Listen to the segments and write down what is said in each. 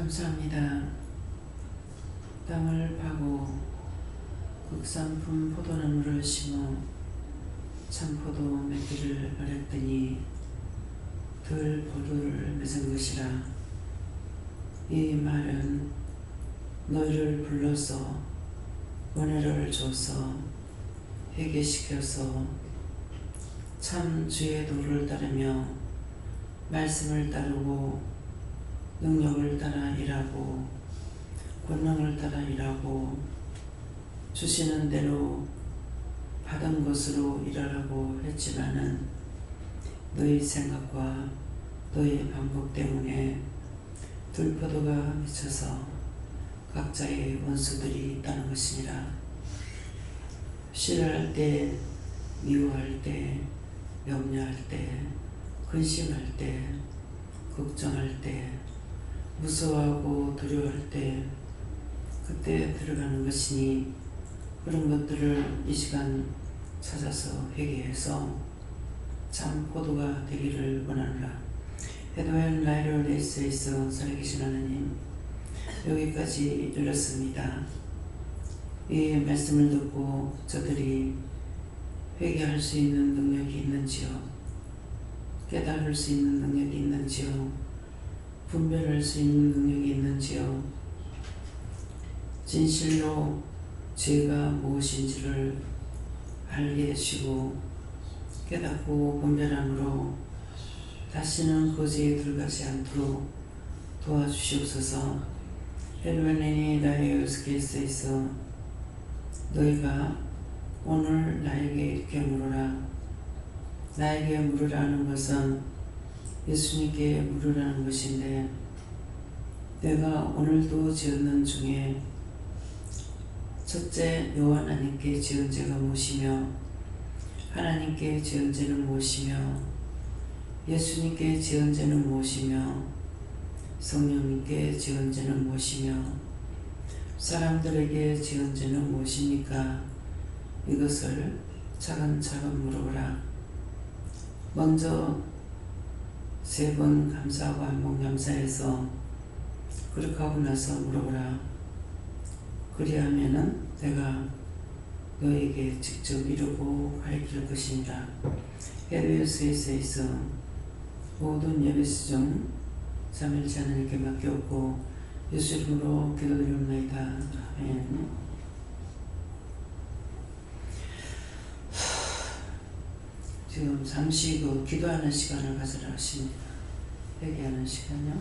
감사합니다. 땅을 파고 극산품 포도나무를 심어 참포도 맺기를 바랬더니 덜 포도를 맺은 것이라. 이 말은 너희를 불러서 은혜를 줘서 회개시켜서 참 주의 도를 따르며 말씀을 따르고 능력을 따라 일하고 권능을 따라 일하고 주시는 대로 받은 것으로 일하라고 했지만은 너희 생각과 너희 반복 때문에 들포도가 미쳐서 각자의 원수들이 있다는 것이니라. 싫어할 때, 미워할 때, 염려할 때, 근심할 때, 걱정할 때, 무서워하고 두려워할 때, 그때 들어가는 것이니 그런 것들을 이 시간 찾아서 회개해서 참 포도가 되기를 원하노라. 에드웬 라이럴 레이스에서 살아계신 하나님, 여기까지 이르렀습니다. 이 말씀을 듣고 저들이 회개할 수 있는 능력이 있는지요? 깨달을 수 있는 능력이 있는지요? 분별할 수 있는 능력이 있는지요? 진실로 죄가 무엇인지를 알게 해주시고 깨닫고 분별함으로 다시는 그 죄에 들어가지 않도록 도와주시옵소서. 에드웬이 나의 유스케이스에서 너희가 오늘 나에게 이렇게 물으라. 나에게 물으라는 것은 예수님께 물으라는 것인데, 내가 오늘도 지었는 중에 첫째 여호와 하나님께 지은 죄가 무엇이며 하나님께 지은 죄는 무엇이며 예수님께 지은 죄는 무엇이며 성령님께 지은 죄는 무엇이며 사람들에게 지은 죄는 무엇입니까? 이것을 차근차근 물어보라. 먼저 3번 감사하고 한 번 감사해서 그렇게 하고 나서 물어보라. 그리하면은 내가 너에게 직접 이루고 가르칠 것입니다. 헤르웨스에서 모든 예배 수종 삼일째 하나님께 맡겼고 예수 이름으로 기도드립니다. 아멘. 지금 잠시 기도하는 시간을 가지라 하십니다. 회개하는 시간요.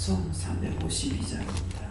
송 352장입니다.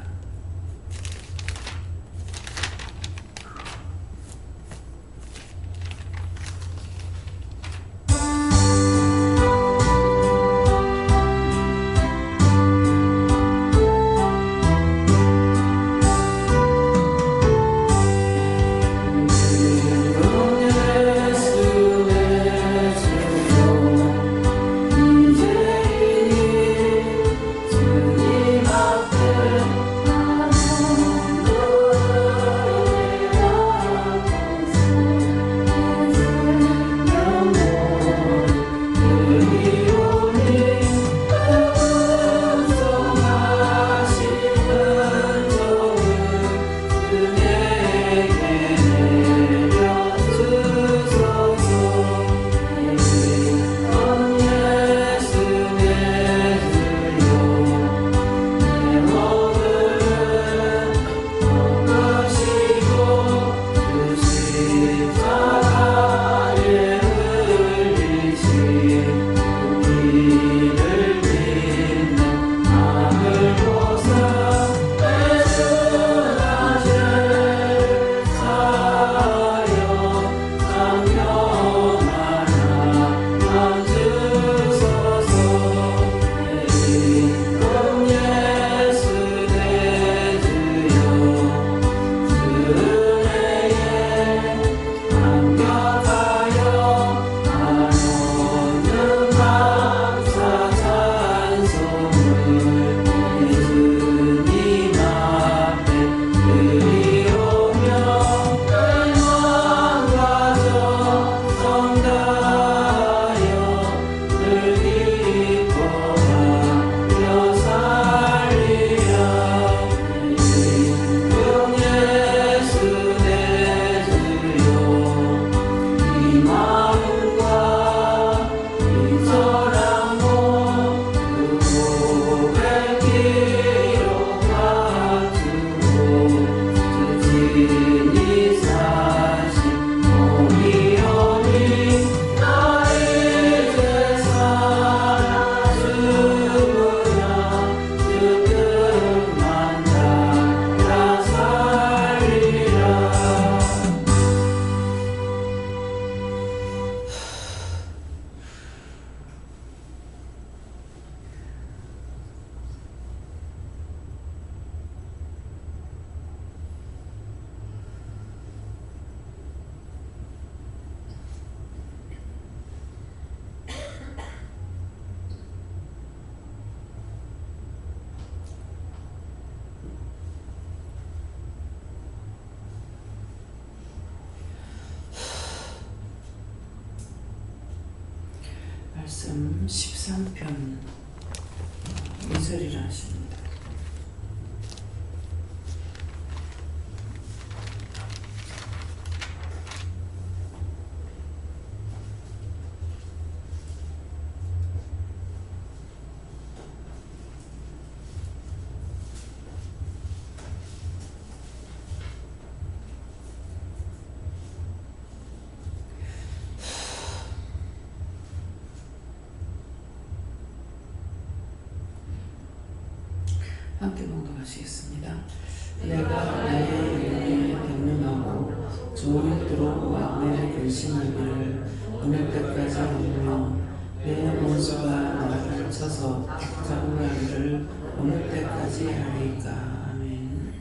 말씀 13편 2절이라 하십니다. 함께 봉독하시겠습니다. 내가 나의 영혼에 경륜하고 좋은 일들로 마음에 근심하기를 어느 때까지 하며 내 원수가 나를 쳐서 잡으라기를 어느 때까지 하리까. 아멘.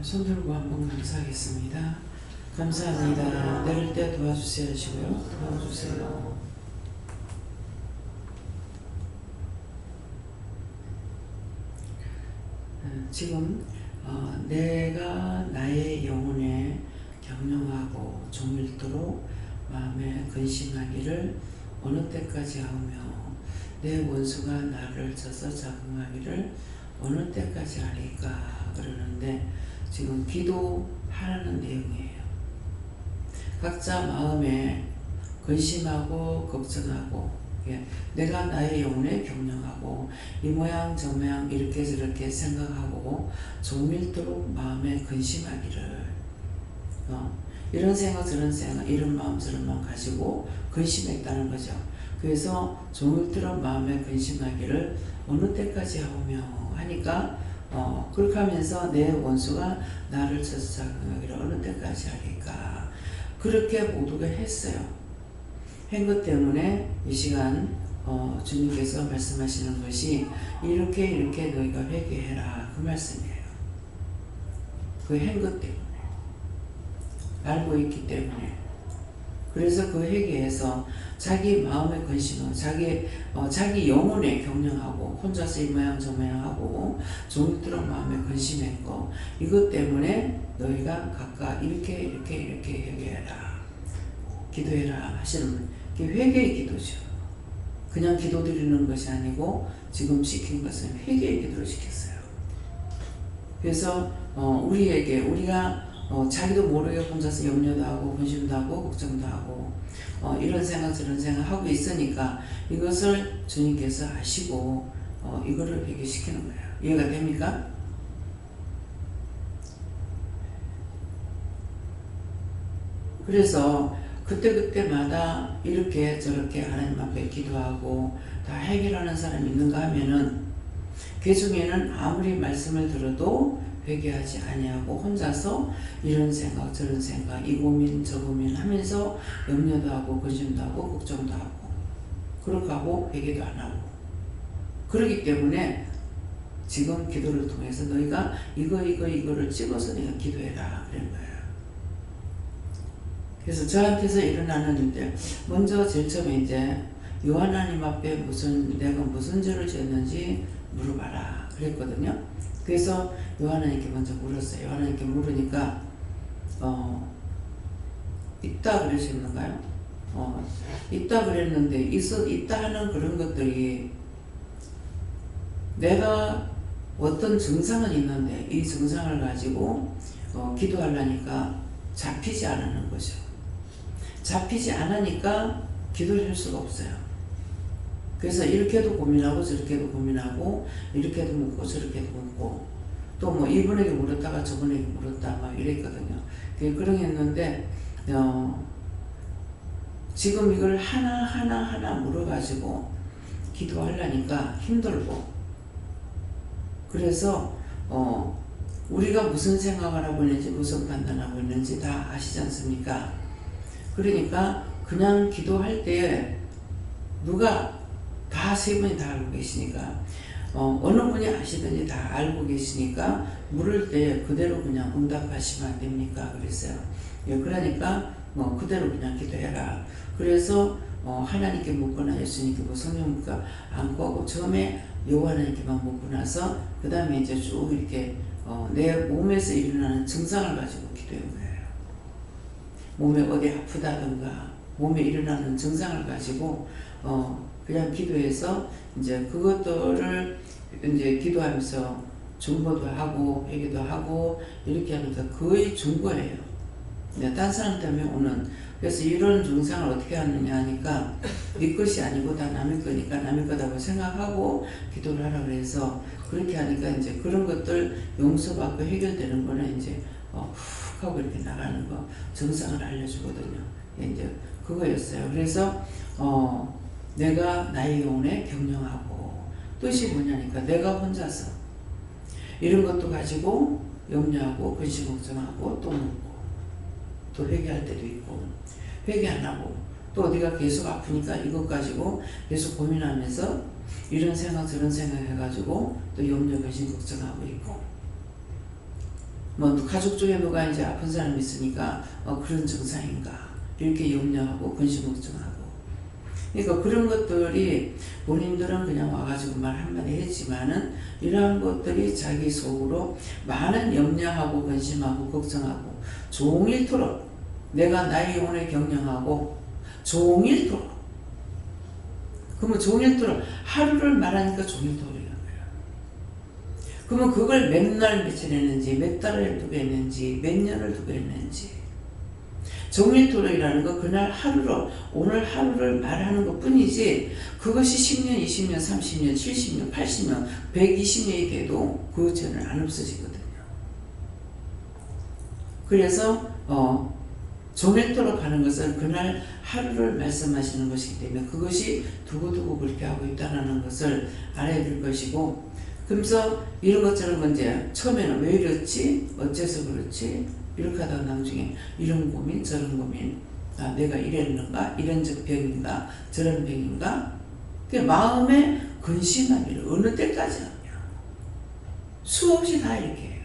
손 들고 한번 감사하겠습니다. 감사합니다. 내릴 때 도와주세요 하시고요. 도와주세요. 지금 내가 나의 영혼에 경영하고 종일토록 마음에 근심하기를 어느 때까지 하며 내 원수가 나를 쳐서 자긍하기를 어느 때까지 하리까 그러는데 지금 기도하라는 내용이에요. 각자 마음에 근심하고 걱정하고 예, 내가 나의 영혼에 경영하고 이 모양 저 모양 이렇게 저렇게 생각하고 종일토록 마음에 근심하기를 이런 생각 저런 생각 이런 마음 저런 마음 가지고 근심했다는 거죠. 그래서 종일토록 마음에 근심하기를 어느 때까지 하오며 하니까 그렇게 하면서 내 원수가 나를 저주하기를 어느 때까지 하리까 그렇게 모두가 했어요. 한 것 때문에 이 시간 주님께서 말씀하시는 것이 이렇게 너희가 회개해라 그 말씀이에요. 그 한 것 때문에 알고 있기 때문에 그래서 그 회개에서 자기 마음의 근심은 자기 영혼에 경영하고 혼자서 이 모양 저 모양 하고 종일토록 마음에 근심했고 이것 때문에 너희가 각각 이렇게 회개해라 기도해라 하시는 게 회개의 기도죠. 그냥 기도 드리는 것이 아니고 지금 시킨 것은 회개의 기도를 시켰어요. 그래서 우리가 자기도 모르게 혼자서 염려도 하고 근심도 하고 걱정도 하고 이런 생각 저런 생각 하고 있으니까 이것을 주님께서 아시고 이거를 회개시키는 거예요. 이해가 됩니까? 그래서 그때마다 이렇게 저렇게 하나님 앞에 기도하고 다 해결하는 사람이 있는가 하면은 그 중에는 아무리 말씀을 들어도 회개하지 아니하고 혼자서 이런 생각 저런 생각 이 고민 저 고민 하면서 염려도 하고 근심도 하고 걱정도 하고 그렇게 하고 회개도 안 하고 그렇기 때문에 지금 기도를 통해서 너희가 이거를 찍어서 내가 기도해라 그런 거예요. 그래서 저한테서 일어나는 일들 먼저 제일 처음에 이제 요하나님 앞에 내가 무슨 죄를 지었는지 물어봐라 그랬거든요. 그래서 요하나님께 먼저 물었어요. 요하나님께 물으니까 있다 그러셨는가요? 있다 그랬는데 있다 하는 그런 것들이 내가 어떤 증상은 있는데 이 증상을 가지고 기도하려니까 잡히지 않는 거죠. 잡히지 않으니까 기도를 할 수가 없어요. 그래서 이렇게도 고민하고 저렇게도 고민하고 이렇게도 묻고 저렇게도 묻고 또 뭐 이분에게 물었다가 저분에게 물었다 막 이랬거든요. 그러겠는데 지금 이걸 하나 물어가지고 기도하려니까 힘들고 그래서 우리가 무슨 생각을 하고 있는지 무슨 판단하고 있는지 다 아시지 않습니까? 그러니까 그냥 기도할 때에 누가 다 세 분이 다 알고 계시니까 어느 분이 아시든지 다 알고 계시니까 물을 때 그대로 그냥 응답하시면 안 됩니까? 그랬어요. 예, 그러니까 그대로 그냥 기도해라. 그래서 하나님께 묻거나 예수님께 묻고 성령 묻고 안고 하고 처음에 여호와 하나님께만 묻고 나서 그 다음에 이제 쭉 이렇게 내 몸에서 일어나는 증상을 가지고 기도한 거예요. 몸에 어디 아프다든가 몸에 일어나는 증상을 가지고 그냥 기도해서 이제 그것들을 이제 기도하면서 중보도 하고 회개도 하고 이렇게 하니까 거의 중보예요. 딴 사람 때문에 오는 그래서 이런 증상을 어떻게 하느냐 하니까 네 것이 아니고 다 남의 거니까 남의 거다고 생각하고 기도를 하라 그래서 그렇게 하니까 이제 그런 것들 용서받고 해결되는 거는 이제 훅 하고 이렇게 나가는 거 증상을 알려주거든요. 이제 그거였어요. 그래서 내가 나의 영혼에 경영하고 뜻이 뭐냐니까 내가 혼자서 이런 것도 가지고 염려하고 근심 걱정하고 또 묻고 또 회개할 때도 있고 회개 안 하고 또 어디가 계속 아프니까 이것 가지고 계속 고민하면서 이런 생각 저런 생각 해가지고 또 염려 근심 걱정하고 있고 뭐 가족 중에 누가 이제 아픈 사람이 있으니까 그런 증상인가 이렇게 염려하고 근심 걱정하고 그러니까 그런 것들이 본인들은 그냥 와가지고 말 한마디 했지만은 이러한 것들이 자기 속으로 많은 염려하고 근심하고 걱정하고 종일토록 내가 나의 영혼에 경영하고 종일토록 그러면 종일토록 하루를 말하니까 종일토록이라는 거예요. 그러면 그걸 몇 날 며칠 했는지 몇 달을 두고 했는지 몇 년을 두고 했는지 정밀토론이라는 건 그날 하루로 오늘 하루를 말하는 것 뿐이지 그것이 10년, 20년, 30년, 70년, 80년, 120년이 돼도 그 죄는 안 없어지거든요. 그래서 정밀토록 하는 것은 그날 하루를 말씀하시는 것이기 때문에 그것이 두고두고 그렇게 하고 있다는 것을 알아야 될 것이고, 그러면서 이런 것처럼 이제 처음에는 왜 이렇지? 어째서 그렇지? 이렇게 하다가 나중에 이런 고민 저런 고민, 내가 이랬는가? 이런 병인가? 저런 병인가? 그 마음의 근심하기를 어느 때까지 하냐? 수없이 다 이렇게 해요.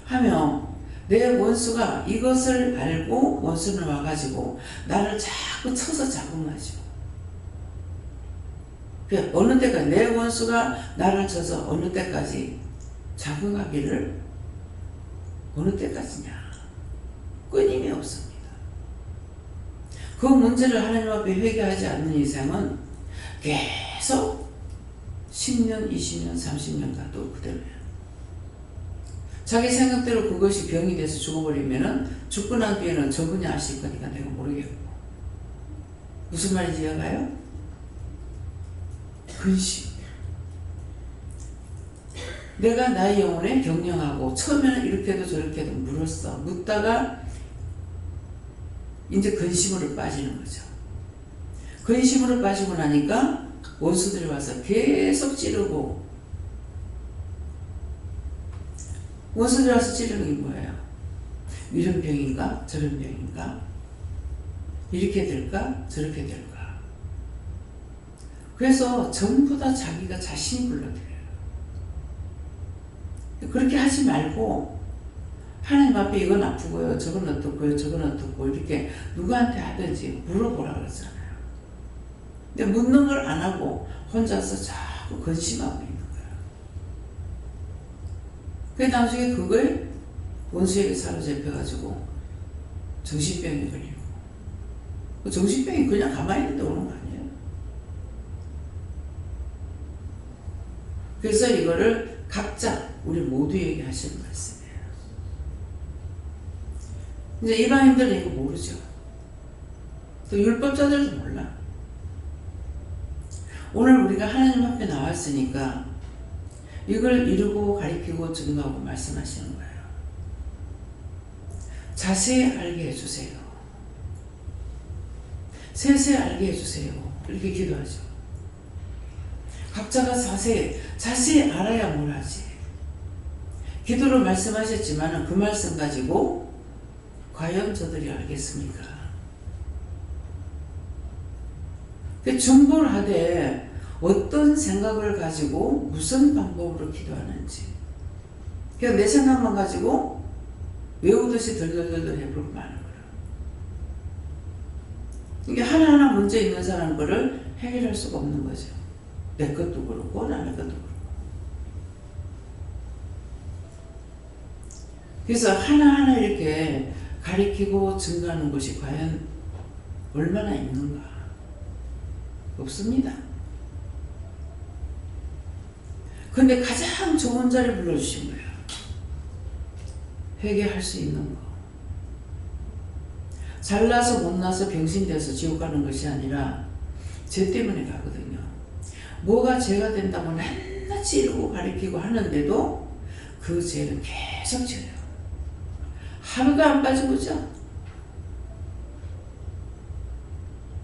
하며 내 원수가 이것을 알고 원수는 와가지고 나를 자꾸 쳐서 자극하죠. 어느 때까지 내 원수가 나를 쳐서 어느 때까지 자극하기를 어느 때까지냐? 끊임이 없습니다. 그 문제를 하나님 앞에 회개하지 않는 이상은 계속 10년, 20년, 30년 가도 그대로예요. 자기 생각대로 그것이 병이 돼서 죽어버리면은 죽고 난 뒤에는 저분이 아실 거니까 내가 모르겠고. 무슨 말인지 이해가요? 근심. 내가 나의 영혼에 경영하고 처음에는 이렇게도 저렇게도 물었어. 묻다가 이제 근심으로 빠지는 거죠. 근심으로 빠지고 나니까 원수들이 와서 계속 찌르고, 원수들이 와서 찌르는 게 뭐예요? 이런 병인가? 저런 병인가? 이렇게 될까? 저렇게 될까? 그래서 전부 다 자기가 자신이 불러들여요. 그렇게 하지 말고 하나님 앞에 이건 아프고요, 저건 어떻고요, 저건 어떻고 이렇게 누구한테 하든지 물어보라 그러잖아요. 근데 묻는 걸 안 하고 혼자서 자꾸 근심하고 있는 거예요. 그래 나중에 그걸 원수에게 사로잡혀가지고 정신병에 걸리고, 그 정신병이 그냥 가만히 있는데 오는 거 아니에요? 그래서 이거를 각자 우리 모두에게 하시는 말씀이에요. 이제 일반인들은 이거 모르죠. 또 율법자들도 몰라. 오늘 우리가 하나님 앞에 나왔으니까 이걸 이루고 가리키고 증거하고 말씀하시는 거예요. 자세히 알게 해주세요. 세세히 알게 해주세요. 이렇게 기도하죠. 각자가 자세히 알아야 뭘 하지. 기도로 말씀하셨지만 그 말씀 가지고 과연 저들이 알겠습니까? 중보를 하되 어떤 생각을 가지고 무슨 방법으로 기도하는지, 그냥 내 생각만 가지고 외우듯이 덜덜덜 해버리고 마는 거예요. 이게 하나하나 문제 있는 사람 거를 해결할 수가 없는 거죠. 내 것도 그렇고 남의 것도 그렇고. 그래서 하나하나 이렇게 가리키고 증거하는 것이 과연 얼마나 있는가? 없습니다. 근데 가장 좋은 자를 불러주신 거예요. 회개할 수 있는 거. 잘나서 못나서 병신돼서 지옥 가는 것이 아니라 죄 때문에 가거든요. 뭐가 죄가 된다고 낱낱이 찌르고 가리키고 하는데도 그 죄는 계속 져요. 하루도 안 빠지고죠.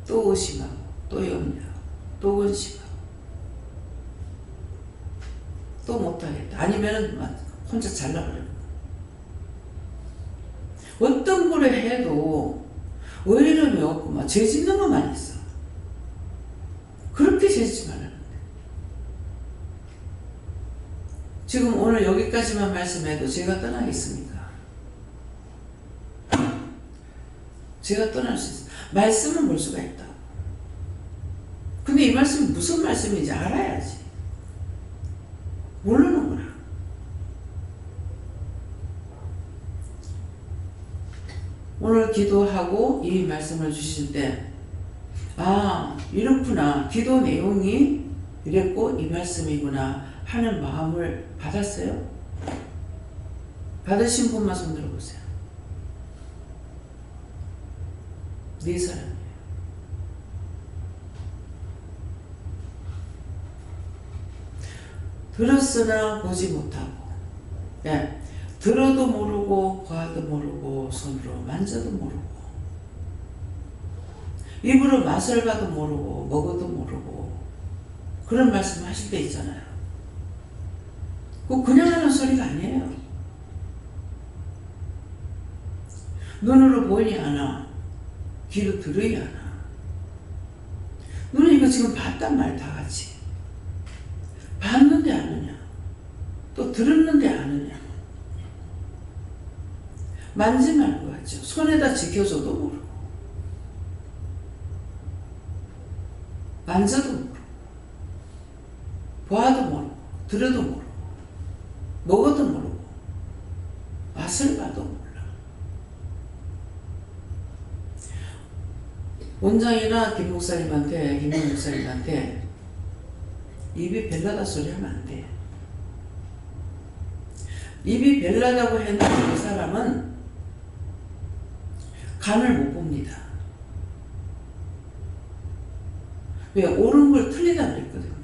또 의심하고 또 염려하고 또 근심하고 또 못하겠다. 아니면은 혼자 잘나버려요. 어떤 거를 해도 의리름이 없고 막 죄 짓는 것만 있어. 그렇게 죄 짓지 말라는데. 지금 오늘 여기까지만 말씀해도 제가 떠나겠습니까? 제가 떠날 수 있어요. 말씀은 볼 수가 있다. 근데 이 말씀이 무슨 말씀인지 알아야지. 모르는구나. 오늘 기도하고 이 말씀을 주실 때, 이렇구나. 기도 내용이 이랬고 이 말씀이구나 하는 마음을 받았어요? 받으신 분만 손 들어보세요. 네 사람이에요. 들었으나 보지 못하고, 예, 들어도 모르고 봐도 모르고 손으로 만져도 모르고 입으로 맛을 봐도 모르고 먹어도 모르고 그런 말씀 하실 때 있잖아요. 그거 그냥 하는 소리가 아니에요. 눈으로 보이니 않아, 귀로 들으니 않아. 눈은 이거 지금 봤단 말이야. 다 같이 봤는데 아느냐, 또 들었는데 아느냐. 만지면 알 것 같죠. 손에다 지켜줘도 모르고 만져도 모르고 봐도 모르고 들어도 모르고 먹어도 모르고 맛을 봐도 몰라. 원장이나 김 목사님한테, 김 목사님한테 입이 별나다 소리 하면 안 돼. 입이 별나다고 했는데 그 사람은 간을 못 봅니다. 왜? 옳은 걸 틀리다 그랬거든요.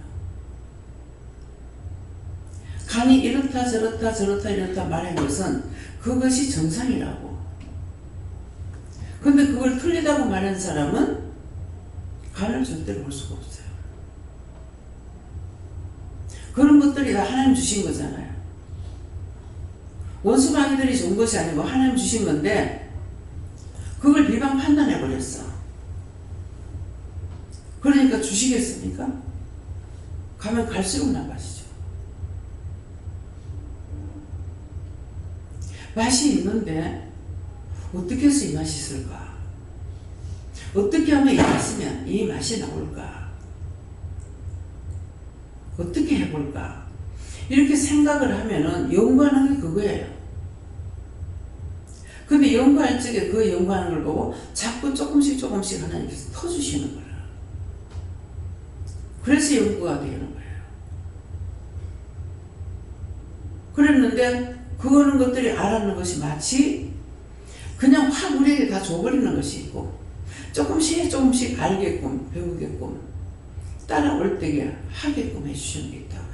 간이 이렇다 저렇다 저렇다 이렇다 말한 것은 그것이 정상이라고. 근데 그걸 틀리다고 말한 사람은 간을 절대로 볼 수가 없어요. 그런 것들이 다 하나님 주신 거잖아요. 원수마귀들이 좋은 것이 아니고 하나님 주신 건데 그걸 비방 판단해버렸어. 그러니까 주시겠습니까? 가면 갈수록 나빠지죠. 맛이 있는데 어떻게 해서 이 맛이 있을까? 어떻게 하면 이 맛이 나올까? 어떻게 해볼까? 이렇게 생각을 하면은 연구하는 게 그거예요. 근데 연구할 적에 그 연구하는 걸 보고 자꾸 조금씩 하나님께서 터주시는 거예요. 그래서 연구가 되는 거예요. 그랬는데 그거는 것들이 알아는 것이 마치 그냥 확 우리에게 다 줘버리는 것이 있고 조금씩 알게끔 배우게끔 따라올 때에 하게끔 해주시는 게 있다고요.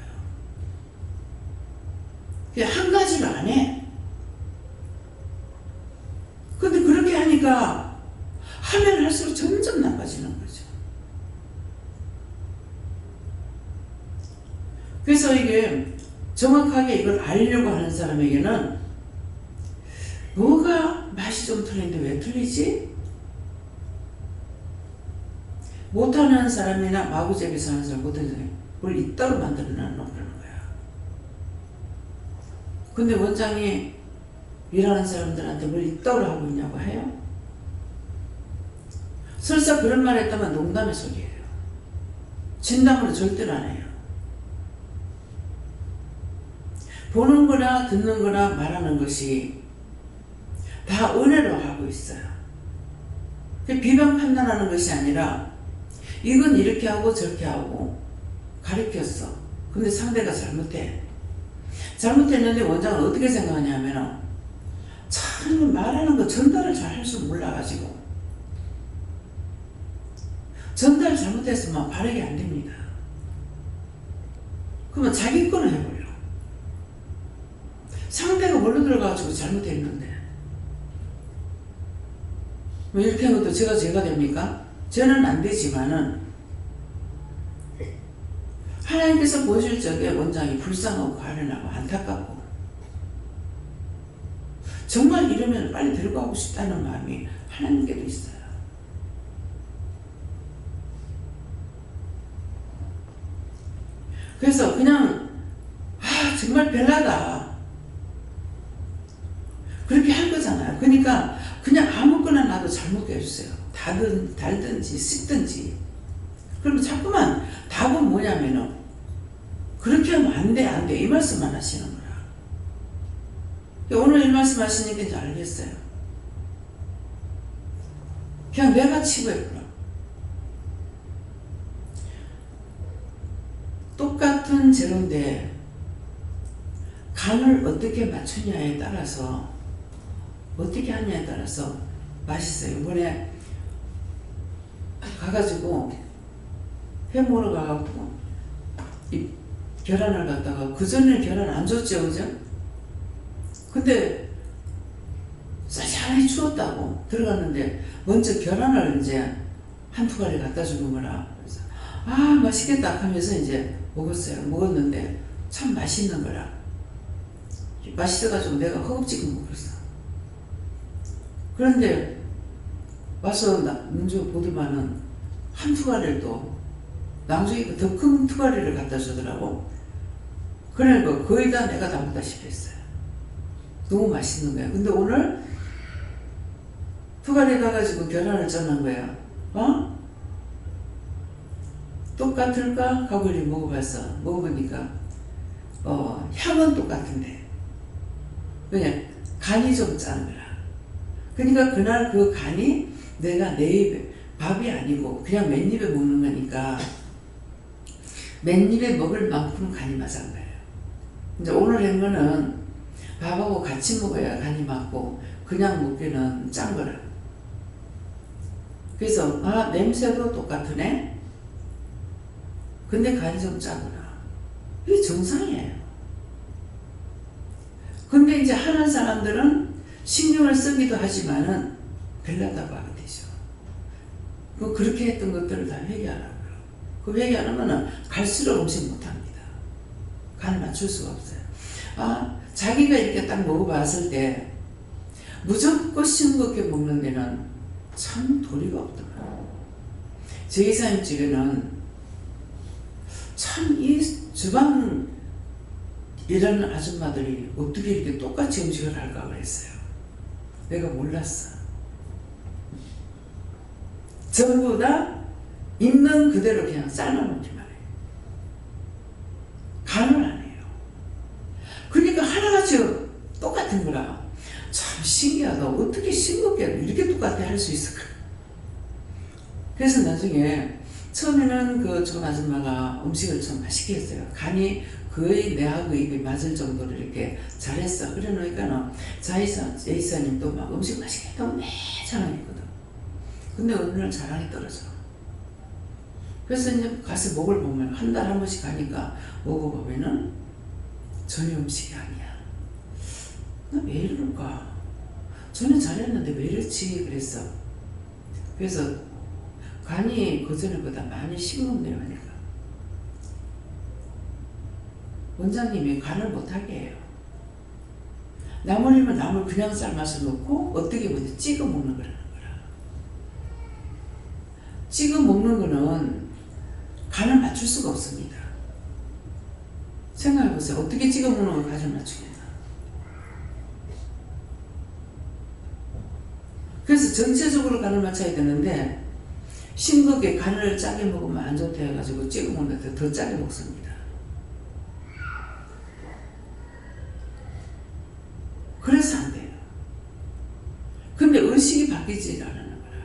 그냥 한 가지를 안 해. 근데 그렇게 하니까 하면 할수록 점점 나빠지는 거죠. 그래서 이게 정확하게 이걸 알려고 하는 사람에게는 뭐가 맛이 좀 틀린데 왜 틀리지? 못하는 사람이나 마구잡이에서 하는 사람, 못하는 사람이 뭘 이따로 만들어 놔놓는 거야. 근데 원장이 일하는 사람들한테 뭘 이따로 하고 있냐고 해요? 설사 그런 말 했다면 농담의 소리예요. 진담으로 절대로 안 해요. 보는 거나 듣는 거나 말하는 것이 다 은혜로 하고 있어요. 비방 판단하는 것이 아니라 이건 이렇게 하고 저렇게 하고 가르쳤어. 근데 상대가 잘못해. 잘못했는데 원장은 어떻게 생각하냐면 참 말하는 거 전달을 잘 할 줄 몰라가지고 전달 잘못했으면 바르게 안 됩니다. 그러면 자기 거는 해버려. 상대가 뭘로 들어가가지고 잘못했는데 뭐 이렇게 하면 또 제가 됩니까? 저는 안 되지만은 하나님께서 보실 적에 원장이 불쌍하고 가련하고 안타깝고 정말 이러면 빨리 데리고 싶다는 마음이 하나님께도 있어요. 그래서 그냥 정말 별나다 그렇게 할 거잖아요. 그러니까 그냥 아무거나 나도 잘못해 해주세요. 달든지 씹든지. 그러면 자꾸만 답은 뭐냐면은 그렇게 하면 안 돼 이 말씀만 하시는 거라. 오늘 이 말씀 하시니까 이제 알겠어요. 그냥 내가 치부했구나. 똑같은 재료인데 간을 어떻게 맞추냐에 따라서 어떻게 하냐에 따라서 맛있어요. 이번에 가가지고 회 먹으러 가갖고 이 계란을 갖다가 그전에 계란 안 줬죠, 그죠? 근데 쌀쌀하게 추웠다고 들어갔는데 먼저 계란을 이제 한두 가지 갖다 주는 거라. 그래서 맛있겠다 하면서 이제 먹었어요. 먹었는데 참 맛있는 거라. 맛있어가지고 내가 허겁지겁 먹었어. 그런데 와서 문주 보더만은 한 투가리를 또 나중에 더 큰 투가리를 갖다 주더라고. 그러니까 거의 다 내가 다 먹다시피 했어요. 너무 맛있는 거야. 근데 오늘 투가리 가가지고 계란을 쪄놓은 거야. 똑같을까? 하고 이렇게 먹어봤어. 먹어보니까 향은 똑같은데 그냥 간이 좀 짠 거야. 그러니까 그날 그 간이 내가 내 입에 밥이 아니고 그냥 맨입에 먹는 거니까 맨입에 먹을 만큼 간이 맞은 거예요. 이제 오늘 한 거는 밥하고 같이 먹어야 간이 맞고 그냥 먹기는 짠 거라. 그래서 냄새도 똑같으네. 근데 간이 좀 짜구나. 이게 정상이에요. 근데 이제 하는 사람들은 신경을 쓰기도 하지만은 별나다고 하게 되죠. 그렇게 했던 것들을 다 회개하라고요. 그 회개하면은 갈수록 음식 못합니다. 간을 맞출 수가 없어요. 자기가 이렇게 딱 먹어봤을 때 무조건 싱겁게 먹는 데는 참 도리가 없더라고요. 제 이사님 집에는 참 이 주방 일하는 아줌마들이 어떻게 이렇게 똑같이 음식을 할까 그랬어요. 내가 몰랐어. 전부 다 있는 그대로 그냥 삶아놓기만 해요. 간을 안 해요. 그러니까 하나같이 똑같은 거라. 참 신기하다. 어떻게 싱겁게 이렇게 똑같아 할 수 있을까? 그래서 나중에 처음에는 그 좋은 아줌마가 음식을 참 맛있게 했어요. 간이 거의 내하고 입이 맞을 정도로 이렇게 잘했어. 그래 놓으니까는 제 이사님도 막 음식 맛있게 했다고 매 자랑했거든. 근데 어느 날 자랑이 떨어져. 그래서 이제 가서 먹을 보면 한 달에 한 번씩 가니까 먹어보면은 전혀 음식이 아니야. 나 왜 이럴까? 전혀 잘했는데 왜 이렇지? 그랬어. 그래서 간이 그전에보다 많이 싱겁네요 하니까 원장님이 간을 못하게 해요. 나물이면 나물 그냥 삶아서 넣고 어떻게 보면 찍어 먹는 거라는 거라. 찍어 먹는 거는 간을 맞출 수가 없습니다. 생각해보세요. 어떻게 찍어 먹는 걸 간을 맞추겠나. 그래서 전체적으로 간을 맞춰야 되는데 싱겁게 간을 짜게 먹으면 안 좋다 해가지고 찍어 먹는데 더 짜게 먹습니다. 그래서 안 돼요. 근데 의식이 바뀌지 않는 거라.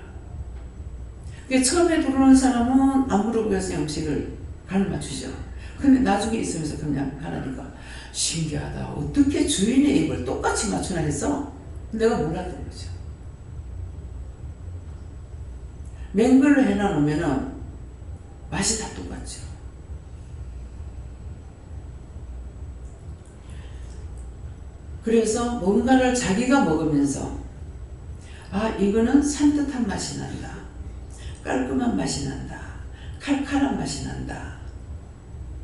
그러니까 처음에 들어오는 사람은 안 물어보겠어 음식을 간을 맞추죠. 근데 나중에 있으면서 그냥 하라니까 신기하다. 어떻게 주인의 입을 똑같이 맞추나 했어? 내가 몰랐던 거죠. 맹글로 해놔놓으면은 맛이 다 똑같죠. 그래서 뭔가를 자기가 먹으면서 이거는 산뜻한 맛이 난다. 깔끔한 맛이 난다. 칼칼한 맛이 난다.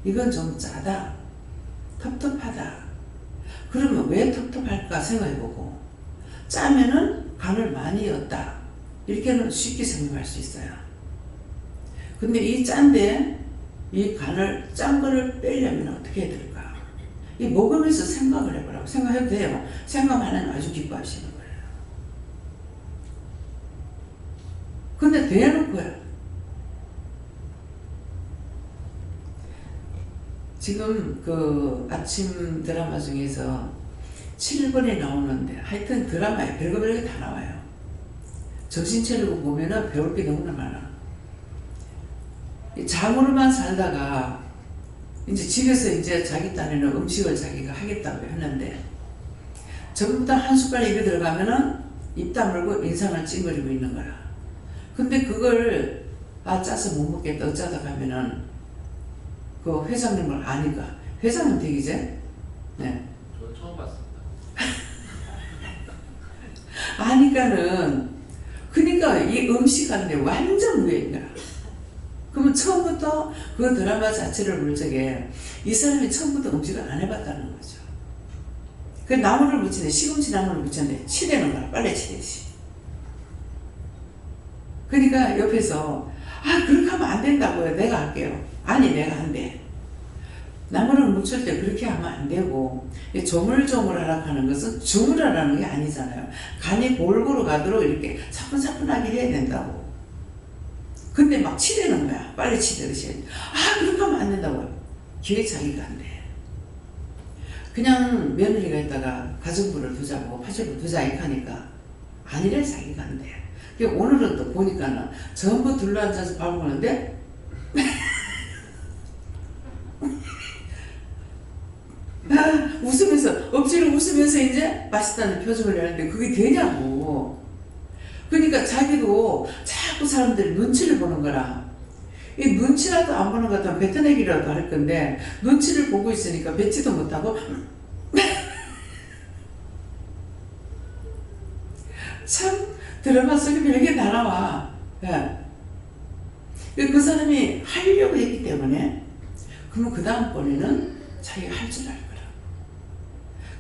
이건 좀 짜다. 텁텁하다. 그러면 왜 텁텁할까 생각해보고 짜면은 간을 많이 였다. 이렇게는 쉽게 생각할 수 있어요. 근데 이 짠데 이 간을 짠 거를 빼려면 어떻게 해야 될까? 이 먹으면서 생각을 해보라고. 생각해도 돼요. 생각하면 아주 기뻐하시는 거예요. 근데 대놓고요. 지금 그 아침 드라마 중에서 7번에 나오는데 하여튼 드라마에 별거 다 나와요. 정신 차리고 보면은 배울 게 너무나 많아. 장으로만 살다가 이제 집에서 이제 자기 딴에는 음식을 자기가 하겠다고 했는데 전부 다 한 숟갈 입에 들어가면은 입 다물고 인상을 찡그리고 있는 거야. 근데 그걸 아 짜서 못 먹겠다 어쩌다 가면은 그 회장님을 아니까 회장님 되기 전 네. 저는 처음 봤습니다. 아니까는 그러니까 이 음식하는데 완전 무해인 거야. 그러면 처음부터 그 드라마 자체를 볼 적에 이 사람이 처음부터 음식을 안 해봤다는 거죠. 그 나물을 무치는데 시금치 나물을 무치는데 치대는 거야. 빨래 치듯이. 그러니까 옆에서 아 그렇게 하면 안 된다고요. 내가 할게요. 아니 내가 안 돼. 나물을 무칠 때 그렇게 하면 안 되고 조물조물하라고 하는 것은 주물하라는 게 아니잖아요. 간이 골고루 가도록 이렇게 차분차분하게 해야 된다고. 근데 막 치대는 거야. 빨리 치대듯이. 아 그렇게 하면 안 된다고요. 기회 자기가 안 돼. 그냥 며느리가 있다가 가정부를 두자고 파주를 두자 이렇게 하니까 아니래 자기가 안 돼. 오늘은 또 보니까는 전부 둘러앉아서 밥 먹는데 웃으면서 억지로 웃으면서 이제 맛있다는 표정을 내는데 그게 되냐고. 그러니까 자기도 자꾸 사람들이 눈치를 보는 거라. 이 눈치라도 안 보는 것 같으면 뱉어내기라도 할 건데 눈치를 보고 있으니까 뱉지도 못하고 참 드라마 속에 별게 다 나와. 예. 그 사람이 하려고 했기 때문에 그러면 그 다음번에는 자기가 할 줄 알 거라.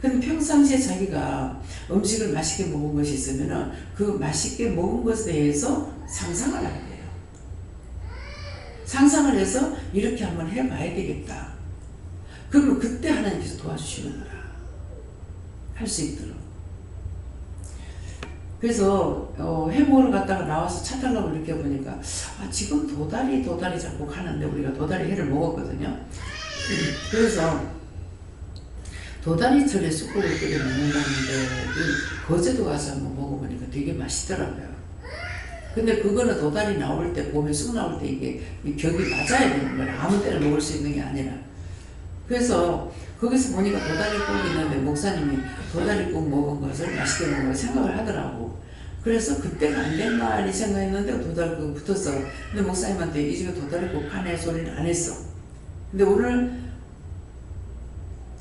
근데 평상시에 자기가 음식을 맛있게 먹은 것이 있으면 그 맛있게 먹은 것에 대해서 상상을 하게 돼요. 상상을 해서 이렇게 한번 해봐야 되겠다. 그러면 그때 하나님께서 도와주시는 거라. 할 수 있도록. 그래서 해먹으러 갔다가 나와서 차 타려고 이렇게 보니까 아 지금 도다리 자꾸 가는데 우리가 도다리 회를 먹었거든요. 그래서 도다리철에 쑥국을 끓여 먹는다는데 거제도 가서 한번 먹어보니까 되게 맛있더라고요. 근데 그거는 도다리 나올 때 봄에 쑥 나올 때 이게 격이 맞아야 되는 거야. 아무 때나 먹을 수 있는 게 아니라. 그래서 거기서 보니까 도다리국 있는데 목사님이 도다리국 먹은 것을 맛있게 먹은 걸 생각을 하더라고. 그래서 그때가 안 됐나 이 생각했는데 도다리국 붙었어. 근데 목사님한테 이 집에 도다리국 파네 소리는 안 했어. 근데 오늘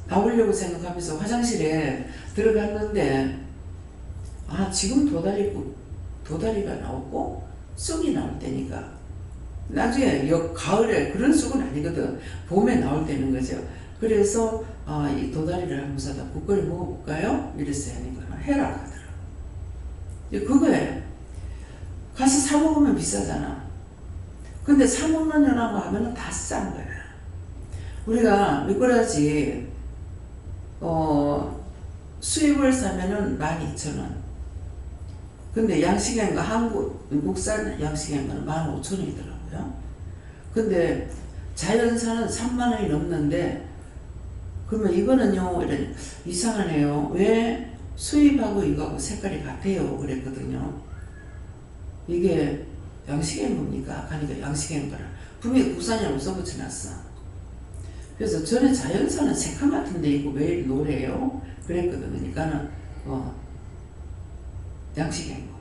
나오려고 생각하면서 화장실에 들어갔는데 아 지금 도다리가 나오고 쑥이 나올 때니까 나중에 가을에 그런 쑥은 아니거든. 봄에 나올 때는 거죠. 그래서 이 도다리를 한번 사다 국거리 먹어볼까요? 이랬어요. 하니까 해라 하더라고. 그거예요. 가서 사 먹으면 비싸잖아. 근데 사 먹느냐고 하면은 다 싼 거야. 우리가 미꾸라지 수입을 사면은 12,000원. 근데 양식행가 국산 양식행가는 15,000원이더라고요. 근데 자연산은 30,000원이 넘는데 그러면 이거는요 이런 이상하네요. 왜 수입하고 이거하고 색깔이 같아요? 그랬거든요. 이게 양식행가입니까? 그러니까 양식행가라. 분명히 국산이라고 써붙여놨어. 그래서 전에 자연산은 색감 같은 데 있고 왜 이렇게 노래요? 그랬거든요. 그러니까는 양식행거.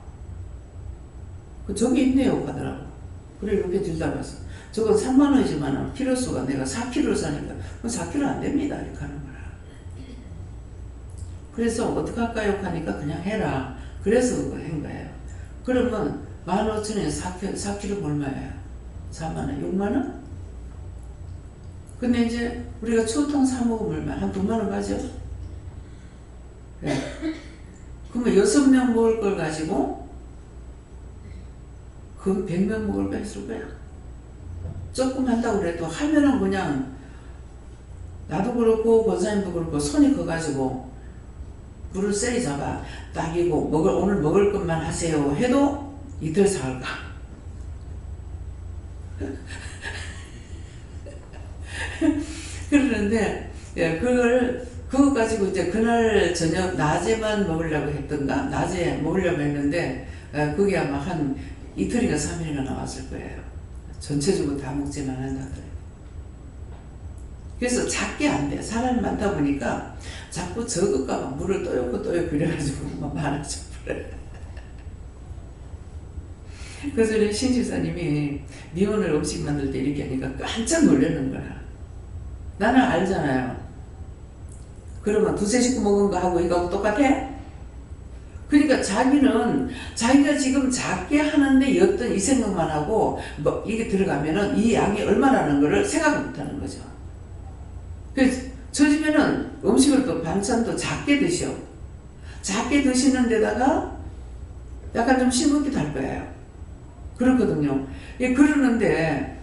저기 있네요 하더라고. 그래 이렇게 들다봤어. 저건 30,000원이지만 키로수가 내가 4kg 사니까 4kg 안 됩니다 이렇게 하는 거라. 그래서 어떡할까요? 하니까 그냥 해라. 그래서 그거 한 거예요. 그러면 15,000원에 4kg 얼마예요? 4만원? 6만원? 근데 이제 우리가 추어탕 사 먹으면 얼마? 한 2만원 가죠? 네. 그러면 6명 먹을 걸 가지고 그 100명 먹을 거 했을 거야. 조금 한다고 그래도 하면은 그냥 나도 그렇고 권사님도 그렇고 손이 커가지고 불을 세게 잡아 딱이고 오늘 먹을 것만 하세요 해도 이틀 사흘 가. 그러는데 예, 그거 가지고 이제 그날 저녁 낮에만 먹으려고 했던가 낮에 먹으려고 했는데 그게 아마 한 이틀인가 3일인가 나왔을 거예요. 전체적으로 다 먹지는 않는다더래요. 그래서 작게 안 돼. 사람이 많다 보니까 자꾸 적을까봐 물을 또였고 이래가지고 막 많아져 버려요. 그래서 우리 신집사님이 니 오늘 음식 만들 때 이렇게 하니까 깜짝 놀라는 거야. 나는 알잖아요. 그러면 두세 식구 먹은 거 하고 이거하고 똑같아? 그러니까 자기는 자기가 지금 작게 하는데 어떤 이 생각만 하고 뭐 이게 들어가면은 이 양이 얼마라는 거를 생각 못 하는 거죠. 그래서 저 집에는 음식을 또 반찬도 작게 드셔. 작게 드시는 데다가 약간 좀 싱겁기도 할 거예요. 그렇거든요. 예, 그러는데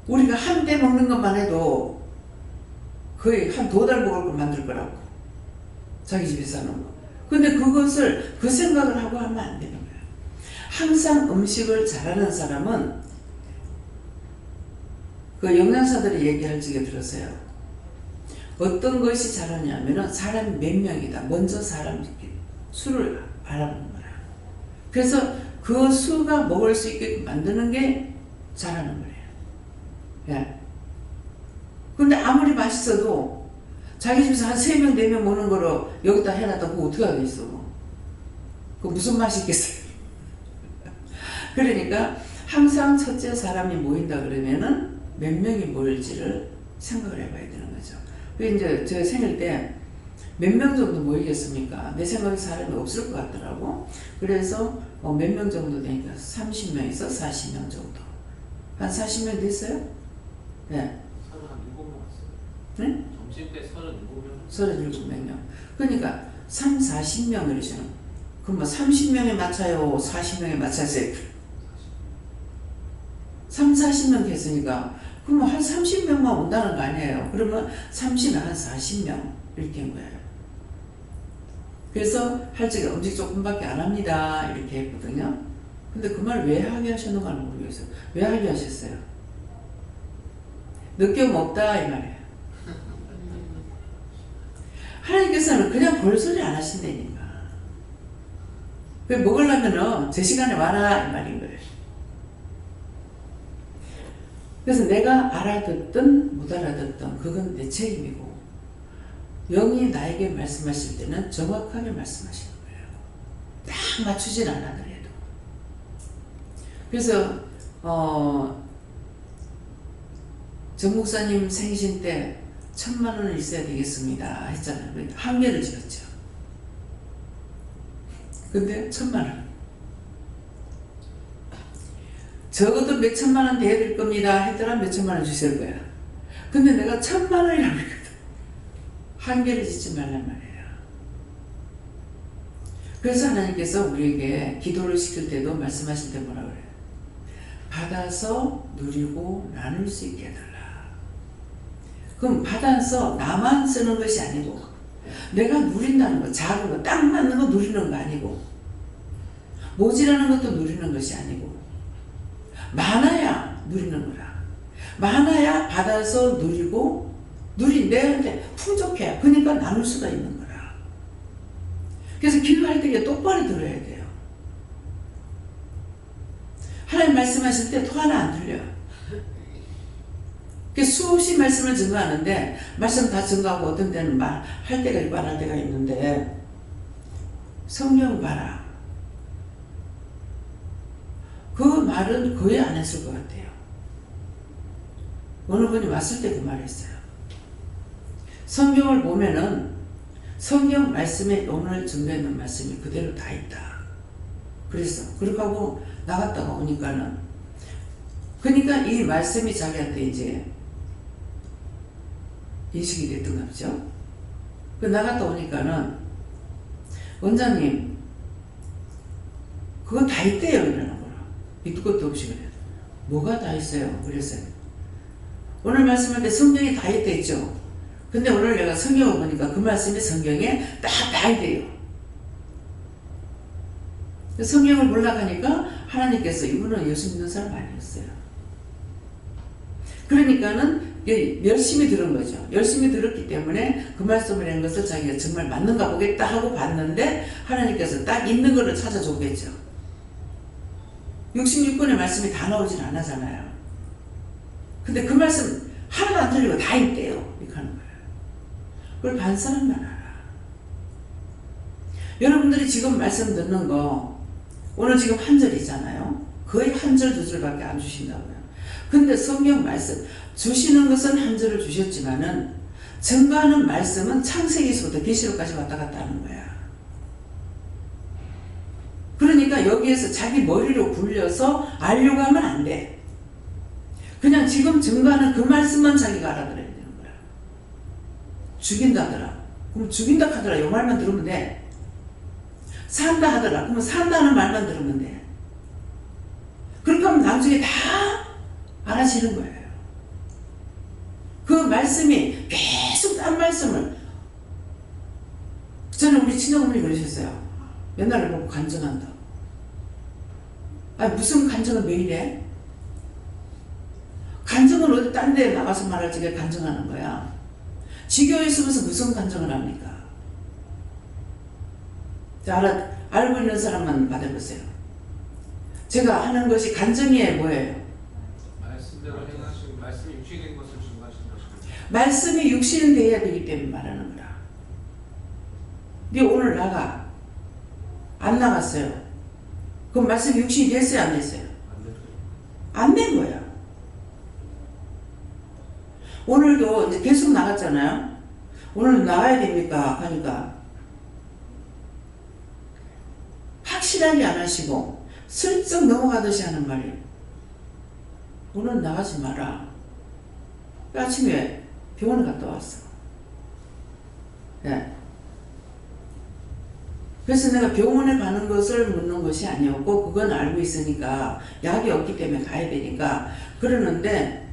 우리가 한 때 먹는 것만 해도 거의 한 2달 먹을 걸 만들 거라고. 자기 집에서 하는 거. 근데 그것을 그 생각을 하고 하면 안 되는 거예요. 항상 음식을 잘하는 사람은 그 영양사들이 얘기할 적에 들었어요. 어떤 것이 잘하냐면은 사람이 몇 명이다. 먼저 사람 수를 알아보는 거야. 그래서 그 수가 먹을 수 있게 만드는 게 잘하는 거예요. 예. 근데 아무리 맛있어도 자기 집에서 한 3명, 4명 먹는 거로 여기다 해놨다 그거 어떻게 하겠어? 그 무슨 맛이 있겠어요? 그러니까 항상 첫째 사람이 모인다 그러면은 몇 명이 모일지를 생각을 해봐야 되는 거죠. 그 이제 저 생일 때 몇 명 정도 모이겠습니까? 내 생각에 사람이 없을 것 같더라고. 그래서 몇 명 정도 되니까 30명에서 40명 정도. 한 40명 됐어요? 네. 37명 왔어요. 네? 점심 때 37명. 37명요. 그러니까 3, 40명이죠. 그럼 뭐 30명에 맞춰요? 40명에 맞춰서요? 3, 40명 됐으니까 그럼 한 30명만 온다는 거 아니에요? 그러면 30명 한 40명 이렇게 한 거예요. 그래서 할 적에 음식 조금밖에 안 합니다 이렇게 했거든요. 근데 그 말 왜 하게 하셨는가 모르겠어요. 왜 하게 하셨어요? 느낌 없다 이 말이에요. 하나님께서는 그냥 볼소리 안 하신다니까. 그 먹으려면은 제 시간에 와라 이 말인 거예요. 그래서 내가 알아듣든 못 알아듣든 그건 내 책임이고 영이 나에게 말씀하실 때는 정확하게 말씀하시는 거예요. 딱 맞추진 않아더라도. 그래서 정 목사님 생신 때 1,000만 원은 있어야 되겠습니다 했잖아요. 한계를 지었죠. 근데 1,000만 원. 적어도 몇 천만 원 돼야 될 겁니다 했더라 몇 천만 원 주실 거야. 근데 내가 1,000만 원이라고 했거든. 한계를 짓지 말란 말이에요. 그래서 하나님께서 우리에게 기도를 시킬 때도 말씀하실 때 뭐라 그래요? 받아서 누리고 나눌 수 있게 해달라. 그럼 받아서 나만 쓰는 것이 아니고 내가 누린다는 거, 작은 거, 딱 맞는 거 누리는 거 아니고 모자라는 것도 누리는 것이 아니고 많아야 누리는 거라. 많아야 받아서 누리고 내한테 풍족해. 그러니까 나눌 수가 있는 거라. 그래서 기도할 때 똑바로 들어야 돼요. 하나님 말씀하실 때 또 하나 안 들려. 수없이 말씀을 증거하는데 말씀 다 증거하고 어떤 때는 할 때가 있고 안 할 때가 있는데 성경 봐라. 그 말은 거의 안 했을 것 같아요. 어느 분이 왔을 때 그 말을 했어요. 성경을 보면은 성경 말씀에 오늘 증거했는 말씀이 그대로 다 있다. 그래서 그렇게 하고 나갔다가 오니까는 그러니까 이 말씀이 자기한테 이제 인식이 됐던가 보죠. 그 나갔다 오니까는 원장님 그거 다 있대요 이러는 거라. 밑도 끝도 없이 그래요. 뭐가 다 있어요? 그랬어요. 오늘 말씀할 때 성경에 다 있대 있죠. 근데 오늘 내가 성경을 보니까 그 말씀이 성경에 다 있대요. 성경을 몰락하니까 하나님께서 이분은 예수 믿는 사람 아니었어요. 그러니까는 열심히 들은 거죠. 열심히 들었기 때문에 그 말씀을 한 것을 자기가 정말 맞는가 보겠다 하고 봤는데 하나님께서 딱 있는 거를 찾아줬겠죠. 66권의 말씀이 다 나오진 않았잖아요. 근데 그 말씀 하나도 안 틀리고 다 있대요. 이렇게 하는 거예요. 그걸 반 사람만 알아. 여러분들이 지금 말씀 듣는 거 오늘 지금 한 절이잖아요. 거의 한 절, 두 절밖에 안 주신다고요. 근데 성경 말씀 주시는 것은 한 절을 주셨지만은 증거하는 말씀은 창세기서부터 계시록까지 왔다 갔다 하는 거야. 그러니까 여기에서 자기 머리로 굴려서 알려고 하면 안 돼. 그냥 지금 증거하는 그 말씀만 자기가 알아들어야 되는 거야. 죽인다더라. 그럼 죽인다 하더라. 이 말만 들으면 돼. 산다 하더라. 그러면 산다는 말만 들으면 돼. 그렇게 하면 나중에 다 알아지는 거예요. 그 말씀이 계속 딴 말씀을. 저는 우리 친정어머니 그러셨어요. 맨날 보고 간증한다. 아니 무슨 간증을 매일 해? 간증을 어디 딴 데 나가서 말할지 왜 간증하는 거야? 지교에 있으면서 무슨 간증을 합니까? 자, 알고 있는 사람만 받아보세요. 제가 하는 것이 간증이에요, 뭐예요? 말씀대로 행하시고 말씀이 육신이 된 것을 증거하시는 것입니다. 말씀이 육신이 되어야 되기 때문에 말하는 거라. 네 오늘 나가. 안 나갔어요. 그럼 말씀이 육신이 됐어요, 안 됐어요? 안 된 거야. 오늘도 이제 계속 나갔잖아요. 오늘 나가야 됩니까? 하니까 확실하게 안 하시고 슬쩍 넘어가듯이 하는 말이에요. 오늘 나가지 마라. 아침에 병원에 갔다 왔어. 네. 그래서 내가 병원에 가는 것을 묻는 것이 아니었고 그건 알고 있으니까 약이 없기 때문에 가야 되니까 그러는데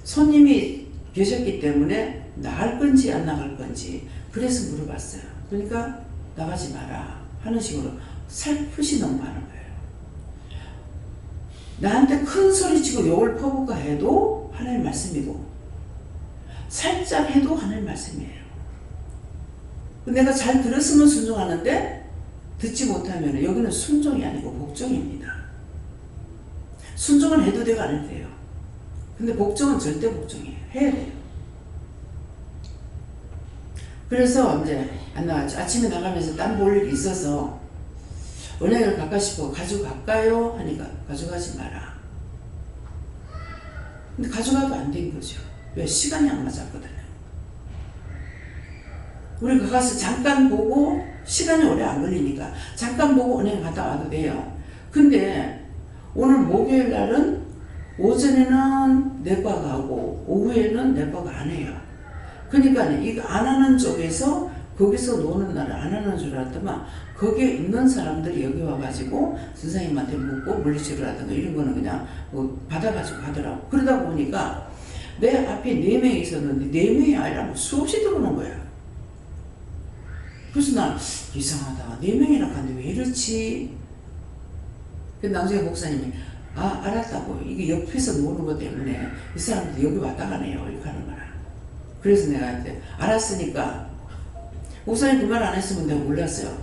손님이 계셨기 때문에 나갈 건지 안 나갈 건지 그래서 물어봤어요. 그러니까 나가지 마라 하는 식으로 살풋이 넘어가는 거예요. 나한테 큰 소리치고 욕을 퍼부가 해도 하나님 말씀이고 살짝 해도 하나님 말씀이에요. 내가 잘 들었으면 순종하는데 듣지 못하면 여기는 순종이 아니고 복종입니다. 순종은 해도 되고 안 해도 돼요. 근데 복종은 절대 복종이에요. 해야 돼요. 그래서 이제 안 나갔죠. 아침에 나가면서 땀 볼 일이 있어서 은행을 갈까 싶어 가져갈까요? 하니까 가져가지 마라. 근데 가져가도 안 된 거죠. 왜? 시간이 안 맞았거든요. 우리가 가서 잠깐 보고 시간이 오래 안 걸리니까 잠깐 보고 은행 갔다 와도 돼요. 근데 오늘 목요일 날은 오전에는 내과 가고 오후에는 내과가 안 해요. 그러니까 이거 안 하는 쪽에서 거기서 노는 날을 안 하는 줄 알았더만 거기에 있는 사람들이 여기 와가지고 선생님한테 묻고 물리치료를 하든가 이런 거는 그냥 뭐 받아가지고 하더라고. 그러다 보니까 내 앞에 4명이 있었는데 4명이 아니라 뭐 수없이 들어오는 거야. 그래서 난 이상하다. 4명이나 갔는데 왜 이렇지? 근데 나중에 목사님이 알았다고. 이게 옆에서 노는 것 때문에 이 사람들 여기 왔다 가네요. 이렇게 하는 거라. 그래서 내가 이제 알았으니까 목사님 그 말 안 했으면 내가 몰랐어요.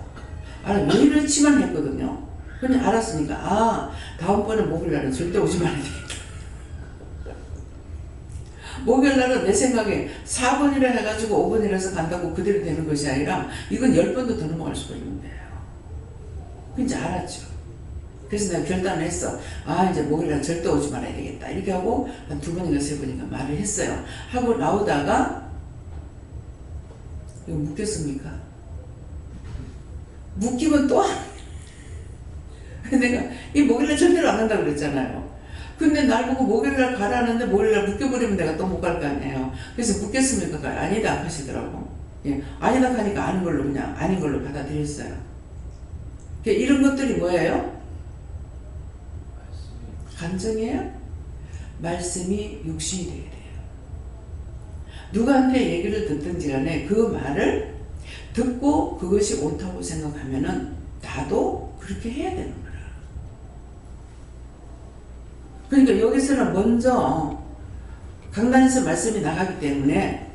왜 이렇지만 했거든요. 그냥 알았으니까 다음번에 목요일날은 절대 오지 말아야 되겠다. 목요일날은 내 생각에 4번이라 해가지고 5번이라서 간다고 그대로 되는 것이 아니라 이건 10번도 더 넘어갈 수가 있는데요. 이제 알았죠. 그래서 내가 결단을 했어. 이제 목요일날 절대 오지 말아야 되겠다. 이렇게 하고 한 2번인가 3번인가 말을 했어요. 하고 나오다가 이거 묶였습니까? 묶이면 또 내가 이 목요일날 절대로 안 간다고 그랬잖아요. 근데 날 보고 목요일날 가라는데 목요일날 묶여버리면 내가 또 못 갈 거 아니에요. 그래서 묶였습니까? 아니다 하시더라고. 예, 아니다 하니까 아닌 걸로 그냥 아닌 걸로 받아들였어요. 이런 것들이 뭐예요? 간증이에요? 말씀이 육신이 되게 돼요. 누구한테 얘기를 듣든지 간에 그 말을 듣고 그것이 옳다고 생각하면은 나도 그렇게 해야 되는 거야. 그러니까 여기서는 먼저 강단에서 말씀이 나가기 때문에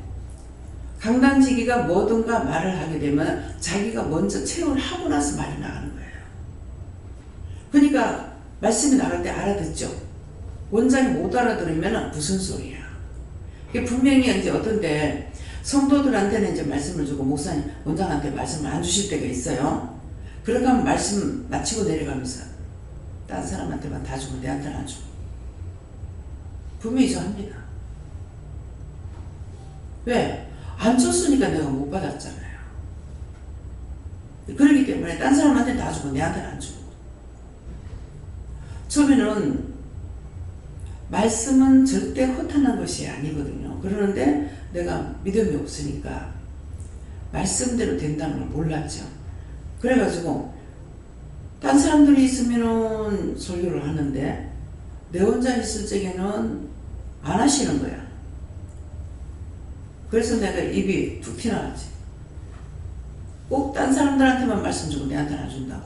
강단지기가 뭐든가 말을 하게 되면 자기가 먼저 체험을 하고 나서 말이 나가는 거예요. 그러니까 말씀이 나갈 때 알아듣죠. 원장이 못 알아들으면 무슨 소리야. 분명히 이제 어떤데 성도들한테는 이제 말씀을 주고 목사님, 원장한테 말씀을 안 주실 때가 있어요. 그렇게 하면 말씀 마치고 내려가면서 딴 사람한테만 다 주고 내한테는 안 주고 분명히 저 합니다. 왜? 안 줬으니까 내가 못 받았잖아요. 그렇기 때문에 딴 사람한테 다 주고 내한테는 안 주고. 처음에는 말씀은 절대 허탄한 것이 아니거든요. 그러는데 내가 믿음이 없으니까 말씀대로 된다는 걸 몰랐죠. 그래가지고 딴 사람들이 있으면은 설교를 하는데 내 혼자 있을 적에는 안 하시는 거야. 그래서 내가 입이 툭 튀어나왔지. 꼭 딴 사람들한테만 말씀 주고 내한테는 안 준다고.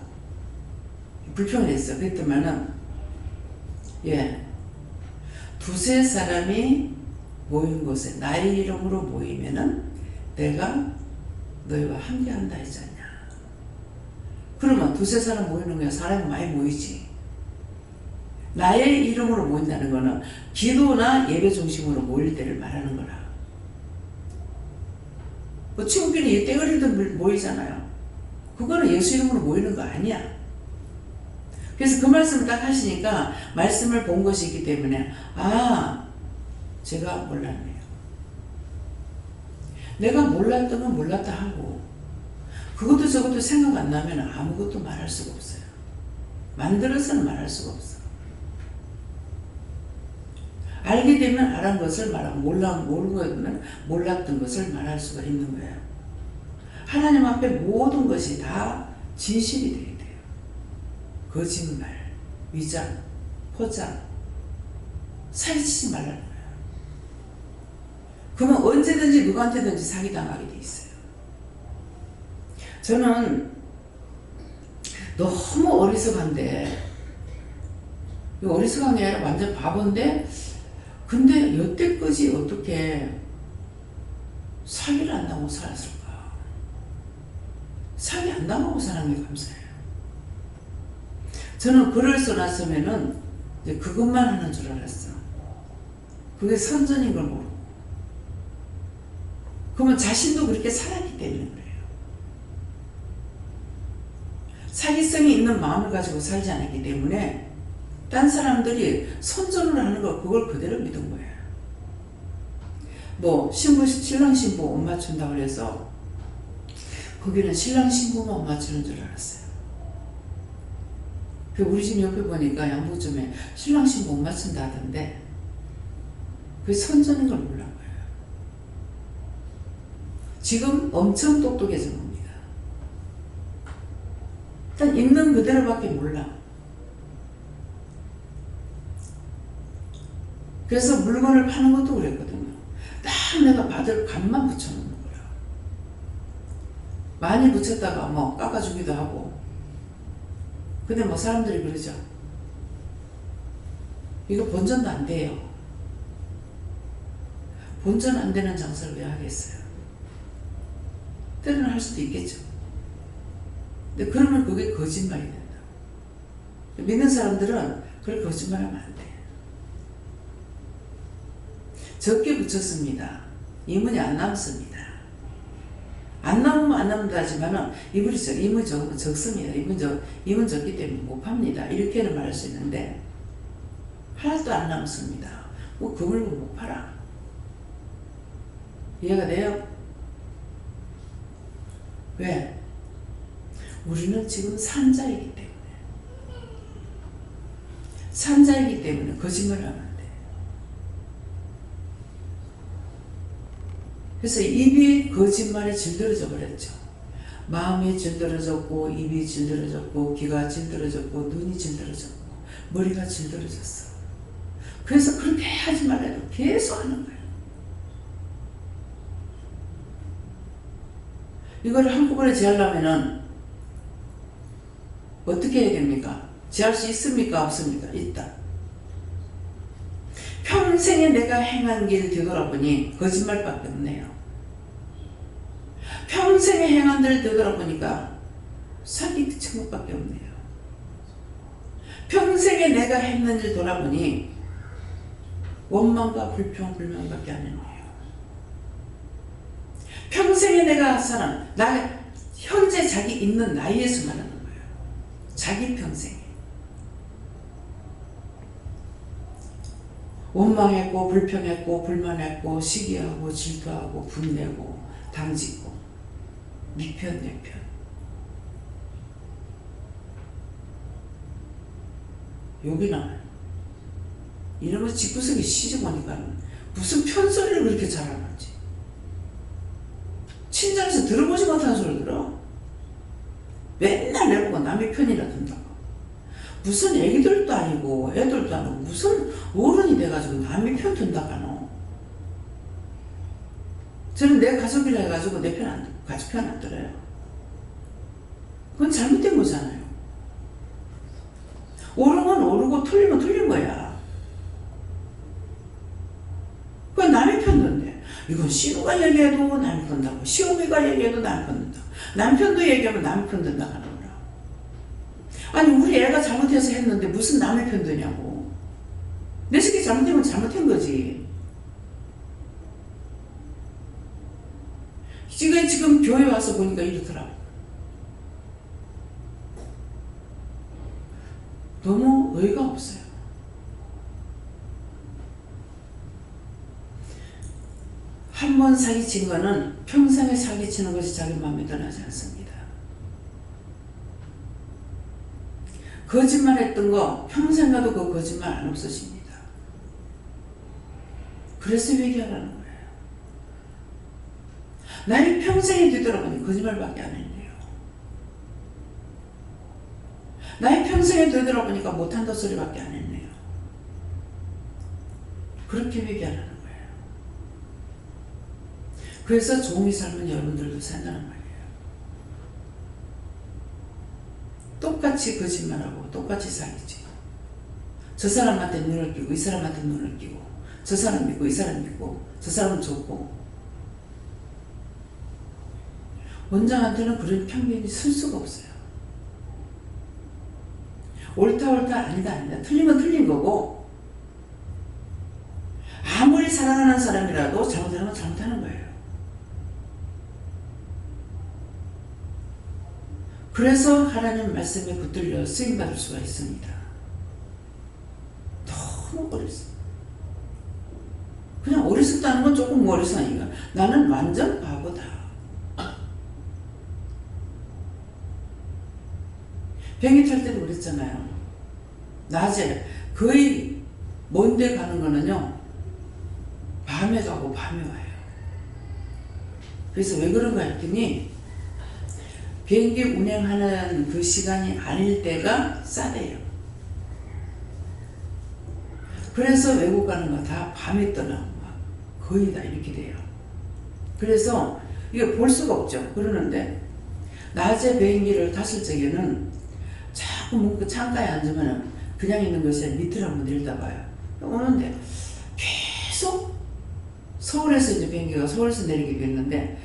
불평했어. 그랬더니만은 두세 사람이 모인 곳에 나의 이름으로 모이면은 내가 너희와 함께 한다 했잖냐. 그러면 두세 사람 모이는 거야. 사람이 많이 모이지. 나의 이름으로 모인다는 거는 기도나 예배 중심으로 모일 때를 말하는 거라. 뭐 친구끼리 떼거리도 모이잖아요. 그거는 예수 이름으로 모이는 거 아니야. 그래서 그 말씀을 딱 하시니까 말씀을 본 것이 있기 때문에 제가 몰랐네요. 내가 몰랐던 건 몰랐다 하고 그것도 저것도 생각 안 나면 아무것도 말할 수가 없어요. 만들어서는 말할 수가 없어. 알게 되면 알은 것을 말하고 모르는 거면 몰랐던 것을 말할 수가 있는 거예요. 하나님 앞에 모든 것이 다 진실이 돼야 돼요. 거짓말, 위장, 포장 사기치지 말라는 거예요. 그러면 언제든지 누구한테든지 사기당하게 돼 있어요. 저는 너무 어리석한데 어리석한 게 아니라 완전 바본데 근데 여태까지 어떻게 사기를 안 당하고 살았을까? 사기 안 당하고 사는 게 감사해요. 저는 글을 써놨으면은 이제 그것만 하는 줄 알았어. 그게 선전인 걸 모르고. 그러면 자신도 그렇게 살았기 때문에 그래요. 사기성이 있는 마음을 가지고 살지 않았기 때문에 딴 사람들이 선전을 하는 걸 그걸 그대로 믿은 거예요. 뭐 신랑 신부 옷 맞춘다고 그래서 거기는 신랑 신부만 옷 맞추는 줄 알았어요. 우리 집 옆에 보니까 양복점에 신랑 신부 옷 맞춘다 하던데 그게 선전인 걸 몰란 거예요. 지금 엄청 똑똑해진 겁니다. 일단 있는 그대로밖에 몰라. 그래서 물건을 파는 것도 그랬거든요. 딱 내가 받을 값만 붙여놓는 거야. 많이 붙였다가 뭐 깎아주기도 하고. 근데 뭐 사람들이 그러죠. 이거 본전도 안 돼요. 본전 안 되는 장사를 왜 하겠어요? 때로는 할 수도 있겠죠. 근데 그러면 그게 거짓말이 된다. 믿는 사람들은 그걸 거짓말하면 안 돼. 적게 붙였습니다. 이문이 안 남습니다. 안 남으면 안 남는다 하지만은 이문이 적습니다. 이문 적기 때문에 못 팝니다. 이렇게는 말할 수 있는데 하나도 안 남습니다. 뭐 그 물건 못 팔아. 이해가 돼요? 왜? 우리는 지금 산자이기 때문에 거짓말을 하면 안 돼. 그래서 입이 거짓말에 질들어져 버렸죠. 마음이 질들어졌고 입이 질들어졌고 귀가 질들어졌고 눈이 질들어졌고 머리가 질들어졌어. 그래서 그렇게 하지 말라고 계속 하는 거예요. 이거를 한꺼번에 제하려면은 어떻게 해야 됩니까? 제할 수 있습니까? 없습니까? 있다. 평생에 내가 행한 길 되돌아보니 거짓말밖에 없네요. 평생에 행한 길 되돌아보니까 사기 천국밖에 없네요. 평생에 내가 했는 일 돌아보니 원망과 불평, 불만밖에 안 했네요. 평생에 내가 나 현재 자기 있는 나이에서 말하는 거예요. 자기 평생에 원망했고 불평했고 불만했고 시기하고 질투하고 분내고 당짓고 니편 내편. 여기 나와요. 이러면 집구석에 시집 오니까 무슨 편소리를 그렇게 잘하는지. 친정에서 들어보지 못한 소리 들어. 맨날 내보고 남의 편이라 든다고. 무슨 애기들도 아니고 애들도 아니고 무슨 어른이 돼가지고 남의 편 든다가노. 저는 내 가족이라 해가지고 내 편 안, 가족 편 안 들어요. 그건 잘못된 거잖아요. 옳은 건 옳고 틀린 건 틀린 거야. 그건 남의 편 든대. 이건 신우가 얘기해도 남의 편 든다고. 시어미가 얘기해도 남의 편 든다. 남편도 얘기하면 남의 편 든다고 하는 거라. 아니 우리 애가 잘못해서 했는데 무슨 남의 편 드냐고. 내 새끼 잘못되면 잘못한 거지. 지금 교회 와서 보니까 이렇더라고. 너무 의의가 없어요. 한 번 사기친 거는 평생에 사기치는 것이 자기 마음에 드나지 않습니다. 거짓말했던 거 평생 가도 그 거짓말 안 없어집니다. 그래서 회개하라는 거예요. 나의 평생에 되돌아보니 거짓말밖에 안 했네요. 나의 평생에 되돌아보니까 못한다 소리밖에 안 했네요. 그렇게 회개하라는 거예요. 그래서 종이 삶은 여러분들도 산다는 말이에요. 똑같이 거짓말하고 똑같이 사기치고 저 사람한테 눈을 끼고 이 사람한테 눈을 끼고 저 사람 믿고 이 사람 믿고 저 사람은 좋고. 원장한테는 그런 편견이 쓸 수가 없어요. 옳다 아니다 틀리면 틀린 거고 아무리 사랑하는 사람이라도 잘못하는 건 잘못하는 거예요. 그래서 하나님 말씀에 붙들려 쓰임받을 수가 있습니다. 너무 어렸어. 그냥 어리석다는 건 조금 어리석으니까 나는 완전 바보다. 비행기 탈 때도 그랬잖아요. 낮에 거의 먼데 가는 거는요 밤에 가고 밤에 와요. 그래서 왜 그런가 했더니 비행기 운행하는 그 시간이 아닐 때가 싸대요. 그래서 외국 가는 거 다 밤에 떠나고 막 거의 다 이렇게 돼요. 그래서 이게 볼 수가 없죠. 그러는데 낮에 비행기를 탔을 적에는 자꾸 문그 창가에 앉으면 그냥 있는 것이 밑으로 한번 내려다봐요. 오는데 계속 서울에서 이제 비행기가 서울에서 내리게 됐는데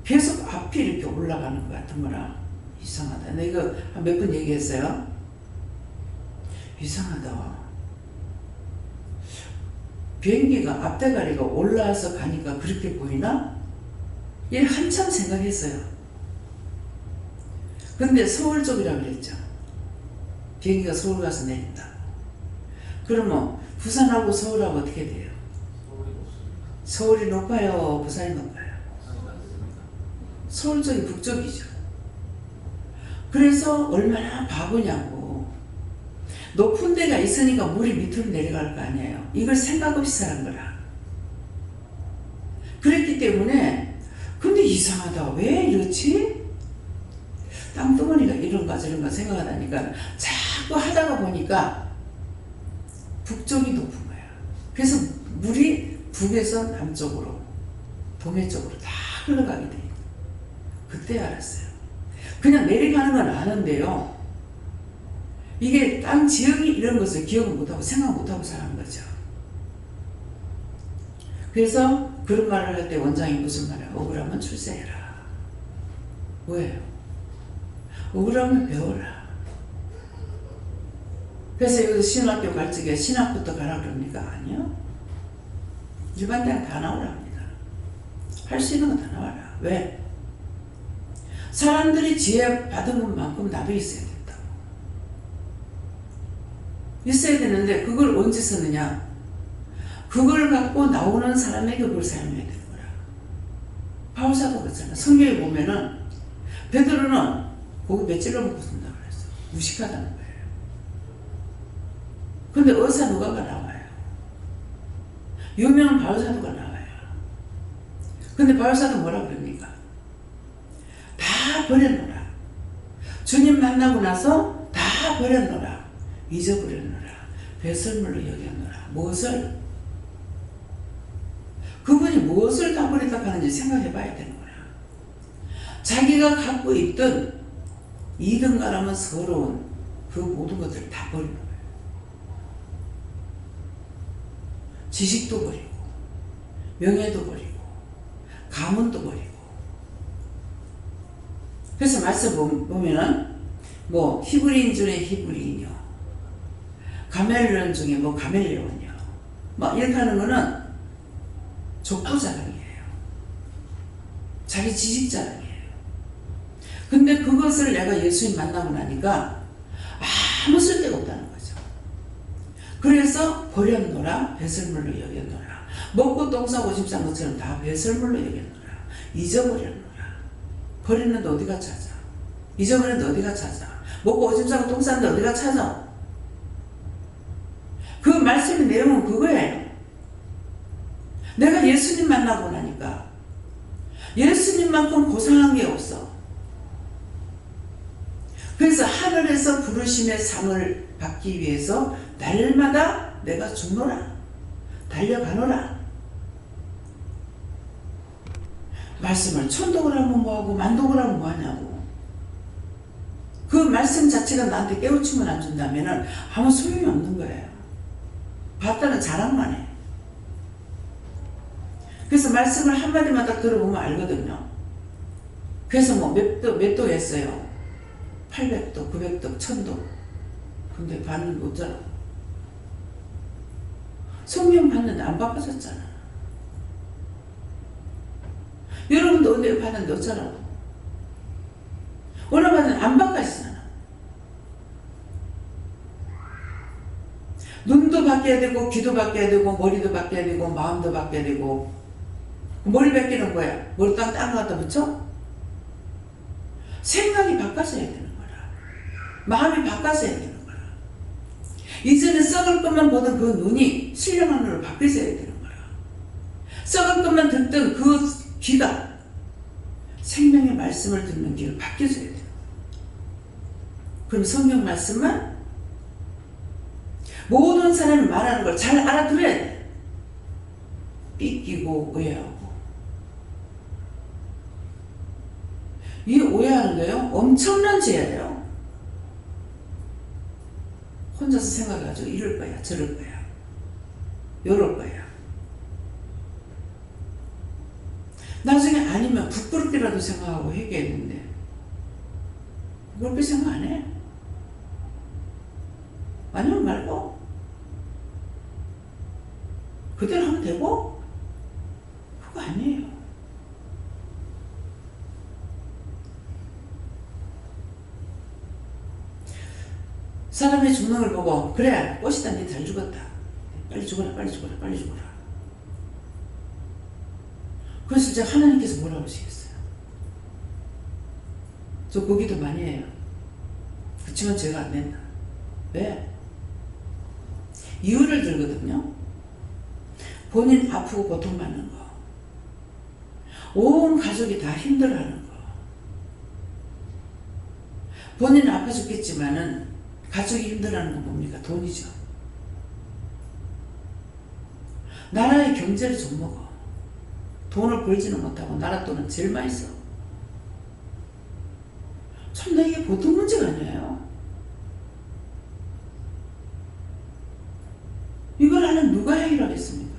계속 앞이 이렇게 올라가는 것 같은 거라 이상하다. 내가 이거 한 몇 번 얘기했어요. 이상하다. 비행기가 앞대가리가 올라와서 가니까 그렇게 보이나? 얘 한참 생각했어요. 근데 서울 쪽이라 그랬죠. 비행기가 서울 가서 내린다. 그러면 부산하고 서울하고 어떻게 돼요? 서울이 높아요? 부산이 높아요? 서울 쪽이 북쪽이죠. 그래서 얼마나 바보냐고. 높은 데가 있으니까 물이 밑으로 내려갈 거 아니에요. 이걸 생각 없이 사는 거라. 그랬기 때문에 근데 이상하다. 왜 이렇지? 땅덩어리가 이런가 저런가 생각하다니까 자꾸 하다가 보니까 북쪽이 높은 거야. 그래서 물이 북에서 남쪽으로 동해 쪽으로 다 흘러가게 돼요. 그때 알았어요. 그냥 내려가는 건 아는데요. 이게 땅 지형이 이런 것을 기억을 못하고 생각 못하고 사는 거죠. 그래서 그런 말을 할 때 원장이 무슨 말이야? 억울하면 출세해라. 왜요? 억울하면 배워라. 그래서 여기서 신학교 갈 적에 신학부터 가라 그럽니까? 아니요. 일반 대학 다 나오라 합니다. 할 수 있는 거 다 나와라. 왜? 사람들이 지혜 받은 것만큼 나도 있어야 된다고. 있어야 되는데 그걸 언제 쓰느냐? 그걸 갖고 나오는 사람에게 그걸 사용해야 되는 거야. 바울사도 그렇잖아. 성경에 보면은 베드로는 고기 맷질러 먹고 쓴다고 그랬어. 무식하다는 거예요. 근데 의사 누가가 나와요. 유명한 바울사도가 나와요. 근데 바울사도 뭐라 그럽니까? 다 버렸노라. 주님 만나고 나서 다 버렸노라. 잊어버렸노라. 배설물로 여겼노라. 무엇을? 그분이 무엇을 다 버렸다 하는지 생각해 봐야 되는 거야. 자기가 갖고 있던 이등가라면 서러운 그 모든 것들을 다 버리는 거예요. 지식도 버리고, 명예도 버리고, 가문도 버리고. 그래서 말씀 보면은, 뭐, 히브리인 중에 히브리인이요. 가멜레온 중에 뭐 가멜레온이요. 막 이렇게 하는 거는 족보 자랑이에요. 자기 지식 자랑이에요. 근데 그것을 내가 예수님 만나고 나니까 아무 쓸데가 없다는 거죠. 그래서 버렸노라, 배설물로 여겼노라. 먹고 똥 싸고 오줌 싼 것처럼 다 배설물로 여겼노라. 잊어버렸노라. 버렸는데 어디가 찾아? 잊어버렸는데 어디가 찾아? 먹고 오줌 싸고 똥 쌌는데 어디가 찾아? 그 말씀의 내용은 그거예요. 내가 예수님 만나고 나니까 예수님만큼 고상한 게 없어. 그래서 하늘에서 부르심의 상을 받기 위해서 날마다 내가 죽노라. 달려가노라. 말씀을 천독을 하면 뭐하고 만독을 하면 뭐하냐고. 그 말씀 자체가 나한테 깨우침을 안 준다면 아무 소용이 없는 거예요. 봤다는 자랑만 해. 그래서 말씀을 한마디만 딱 들어보면 알거든요. 그래서 뭐 몇 도 했어요. 800도, 900도, 1000도. 근데 반응 없잖아. 성령 받는데 안 바꿔졌잖아. 여러분도 은혜 받는데 어쩌라고. 은혜 받는데 안 바꿔지잖아. 눈도 바뀌어야 되고, 귀도 바뀌어야 되고, 머리도 바뀌어야 되고, 마음도 바뀌어야 되고. 머리 바뀌는 거야. 머리 딴 거 갖다 붙여? 생각이 바꿔서야 되는 거라. 마음이 바꿔서야 되는 거라. 이전에 썩을 것만 보던 그 눈이 신령한 눈으로 바뀌어야 되는 거라. 썩을 것만 듣던 그 귀가 생명의 말씀을 듣는 귀로 바뀌어져야 돼요. 그럼 성경 말씀만 모든 사람이 말하는 걸 잘 알아들어야 돼. 삐끼고 오해하고. 이 오해하는 거요? 엄청난 죄예요. 혼자서 생각해가지고 이럴 거야, 저럴 거야, 요럴 거야. 나중에 아니면 부끄럽게라도 생각하고 회개했는데 그렇게 생각 안 해? 아니면 말고 그대로 하면 되고? 그거 아니에요. 사람의 죽는 걸 보고 그래 꽃이다 니 잘 죽었다. 빨리 죽어라 빨리 죽어라 빨리 죽어라. 그래서 이제 하나님께서 뭐라고 하시겠어요? 저 거기도 많이 해요. 그치만 제가 안 된다. 왜? 이유를 들거든요. 본인 아프고 고통받는 거, 온 가족이 다 힘들어하는 거. 본인은 아파 죽겠지만은 가족이 힘들어하는 건 뭡니까? 돈이죠. 나라의 경제를 좀 먹어. 돈을 벌지는 못하고 나라 돈은 제일 많이 써. 참, 이게 보통 문제가 아니에요. 이걸 하는 누가 해결하겠습니까?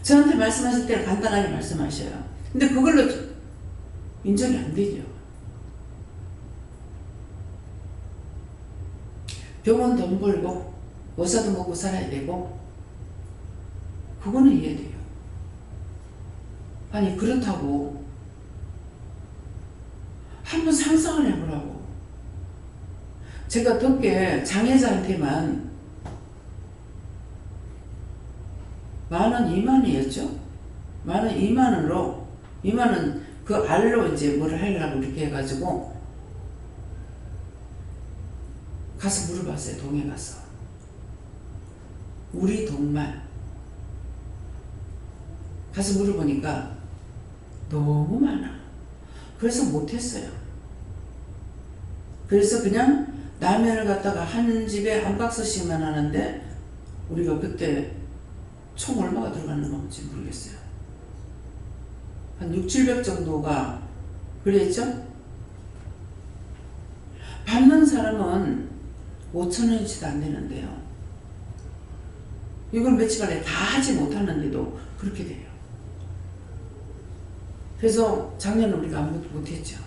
저한테 말씀하실 때는 간단하게 말씀하셔요. 근데 그걸로 인정이 안 되죠. 병원 돈 벌고 의사도 먹고 살아야 되고 그거는 이해돼요. 아니 그렇다고 한번 상상을 해보라고. 제가 듣기에 장애자한테만 10,000원, 20,000원이었죠? 10,000원, 20,000원으로 20,000원 그 알로 이제 뭐를 하려고 이렇게 해가지고 가서 물어봤어요. 동에 가서. 우리 동만 가서 물어보니까 너무 많아. 그래서 못했어요. 그래서 그냥 라면을 갖다가 한 집에 한 박스씩만 하는데 우리가 그때 총 얼마가 들어가는 건지 모르겠어요. 한 600, 700 정도가 그랬죠? 받는 사람은 5,000원치도 안 되는데요. 이걸 며칠 안에 다 하지 못하는데도 그렇게 돼요. 그래서 작년에 우리가 아무것도 못했죠.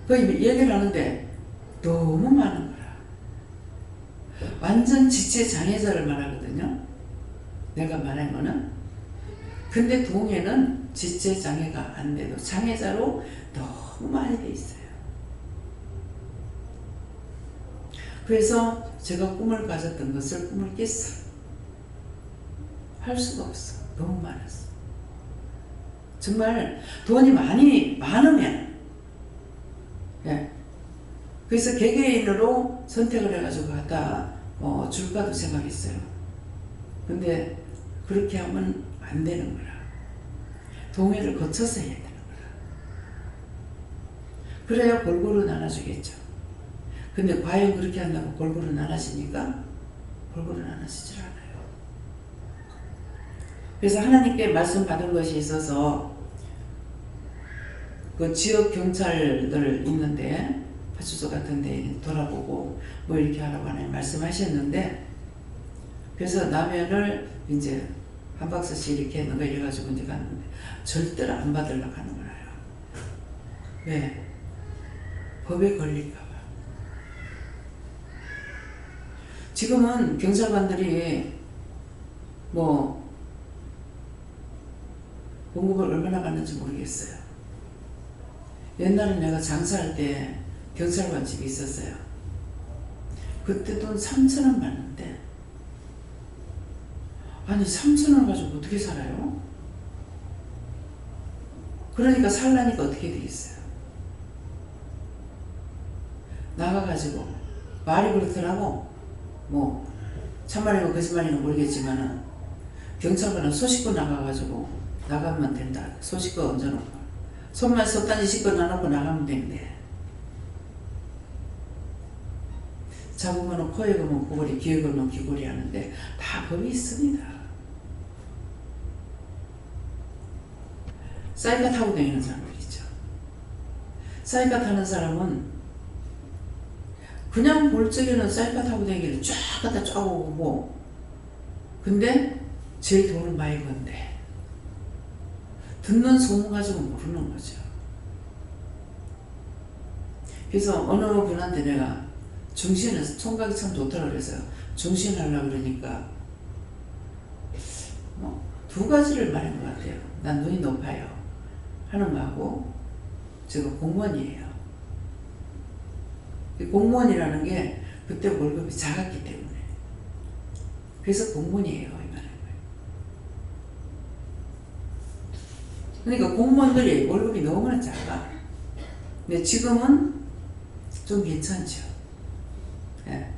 그 얘기를 하는데 너무 많은 거야. 완전 지체 장애자를 말하거든요. 내가 말한 거는. 근데 동해는 지체 장애가 안 돼도 장애자로 너무 많이 돼 있어요. 그래서 제가 꿈을 가졌던 것을 꿈을 깼어요. 할 수가 없어. 너무 많았어. 정말 돈이 많으면, 예. 그래서 개개인으로 선택을 해가지고 갖다 줄까도 생각했어요. 근데 그렇게 하면 안 되는 거라. 동해를 거쳐서 해야 되는 거라. 그래야 골고루 나눠주겠죠. 근데 과연 그렇게 한다고 골고루 나눠지니까 골고루 나눠지질 않아요. 그래서 하나님께 말씀 받은 것이 있어서 그 지역 경찰들 있는데 파출소 같은 데 돌아보고 뭐 이렇게 하라고 하나님 말씀하셨는데, 그래서 라면을 이제 한 박스씩 이렇게 넣어 이래가지고 이제 갔는데 절대로 안 받으려고 하는 거예요. 왜? 법에 걸릴까봐. 지금은 경찰관들이 뭐 봉급을 얼마나 받는지 모르겠어요. 옛날에 내가 장사할 때 경찰관 집이 있었어요. 그때 돈 3,000원 받는데, 아니 3,000원 가지고 어떻게 살아요? 그러니까 살라니까 어떻게 되겠어요? 나가가지고 말이 그렇더라고. 뭐 참말이고 거짓말이고 모르겠지만은 경찰관은 소식고 나가가지고 나가면 된다. 소식고 얹어놓고 손만 솥단지 씻고 나놓고 나가면 되는데, 잡으면 코에 걸면 코골이, 귀에 걸면 귀골이 하는데 다 법이 있습니다. 사이카 타고 다니는 사람들 있죠. 사이카 타는 사람은 그냥 볼 적에는 사이카 타고 다니기를 쫙 갖다 쫙 오고, 근데 제일 돈을 많이 번대. 듣는 소문 가지고 모르는 거죠. 그래서 어느 분한테 내가 중신을, 총각이 참 좋더라 그래서 중신 하려고 그러니까 뭐 2가지를 말한 것 같아요. 난 눈이 높아요 하는 거하고, 제가 공무원이에요. 공무원이라는 게 그때 월급이 작았기 때문에, 그래서 공무원이에요 이 말인 거예요. 그러니까 공무원들이 월급이 너무나 작아. 근데 지금은 좀 괜찮죠. 예.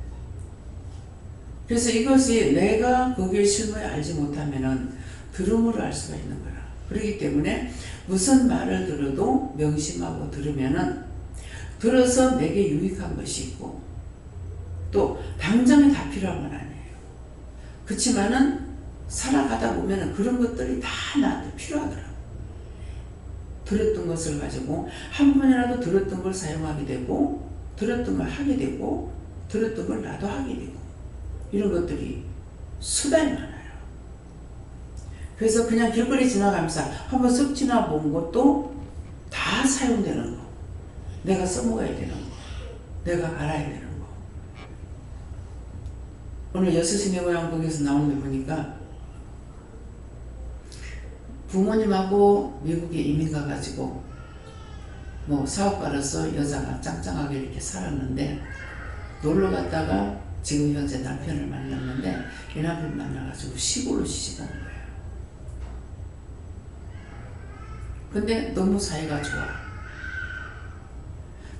그래서 이것이 내가 거기에 실무에 알지 못하면은 들음으로 알 수가 있는 거라. 그렇기 때문에 무슨 말을 들어도 명심하고 들으면은 들어서 내게 유익한 것이 있고, 또 당장에 다 필요한 건 아니에요. 그렇지만은 살아가다 보면은 그런 것들이 다 나한테 필요하더라고. 들었던 것을 가지고 한 번이라도 들었던 걸 사용하게 되고, 들었던 걸 하게 되고, 들었던 걸 나도 하게 되고, 이런 것들이 수단이 많아요. 그래서 그냥 길거리 지나가면서 한번 쓱 지나본 것도 다 사용되는 거, 내가 써먹어야 되는 거, 내가 알아야 되는 거. 오늘 여수시내 고향 거기서 나오는 데 보니까 부모님하고 미국에 이민 가가지고 뭐 사업가로서 여자가 짱짱하게 이렇게 살았는데 놀러 갔다가 지금 현재 남편을 만났는데 이 남편 만나가지고 시골로 시집 온 거예요. 근데 너무 사이가 좋아.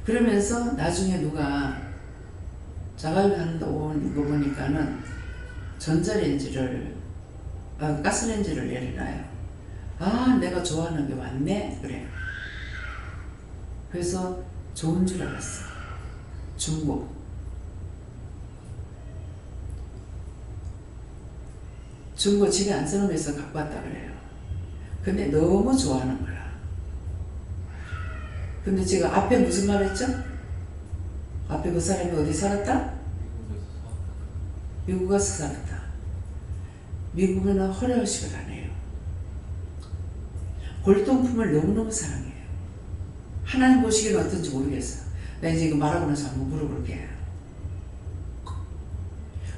그러면서 나중에 누가 자가용 하는데 온 거 보니까는 가스레인지를 내려놔요. 아, 내가 좋아하는 게 왔네? 그래. 그래서 좋은 줄 알았어. 중고. 중고 집에 안 써놓으면서 갖고 왔다 그래요. 근데 너무 좋아하는 거야. 근데 지금 앞에 무슨 말 했죠? 앞에 그 사람이 어디 살았다? 미국 가서 살았다. 미국에는 허례허식을 안 해요. 골동품을 너무너무 사랑해요. 하나님 보시기는 어떤지 모르겠어. 나 이제 이거 말하고 나서 한번 물어볼게요.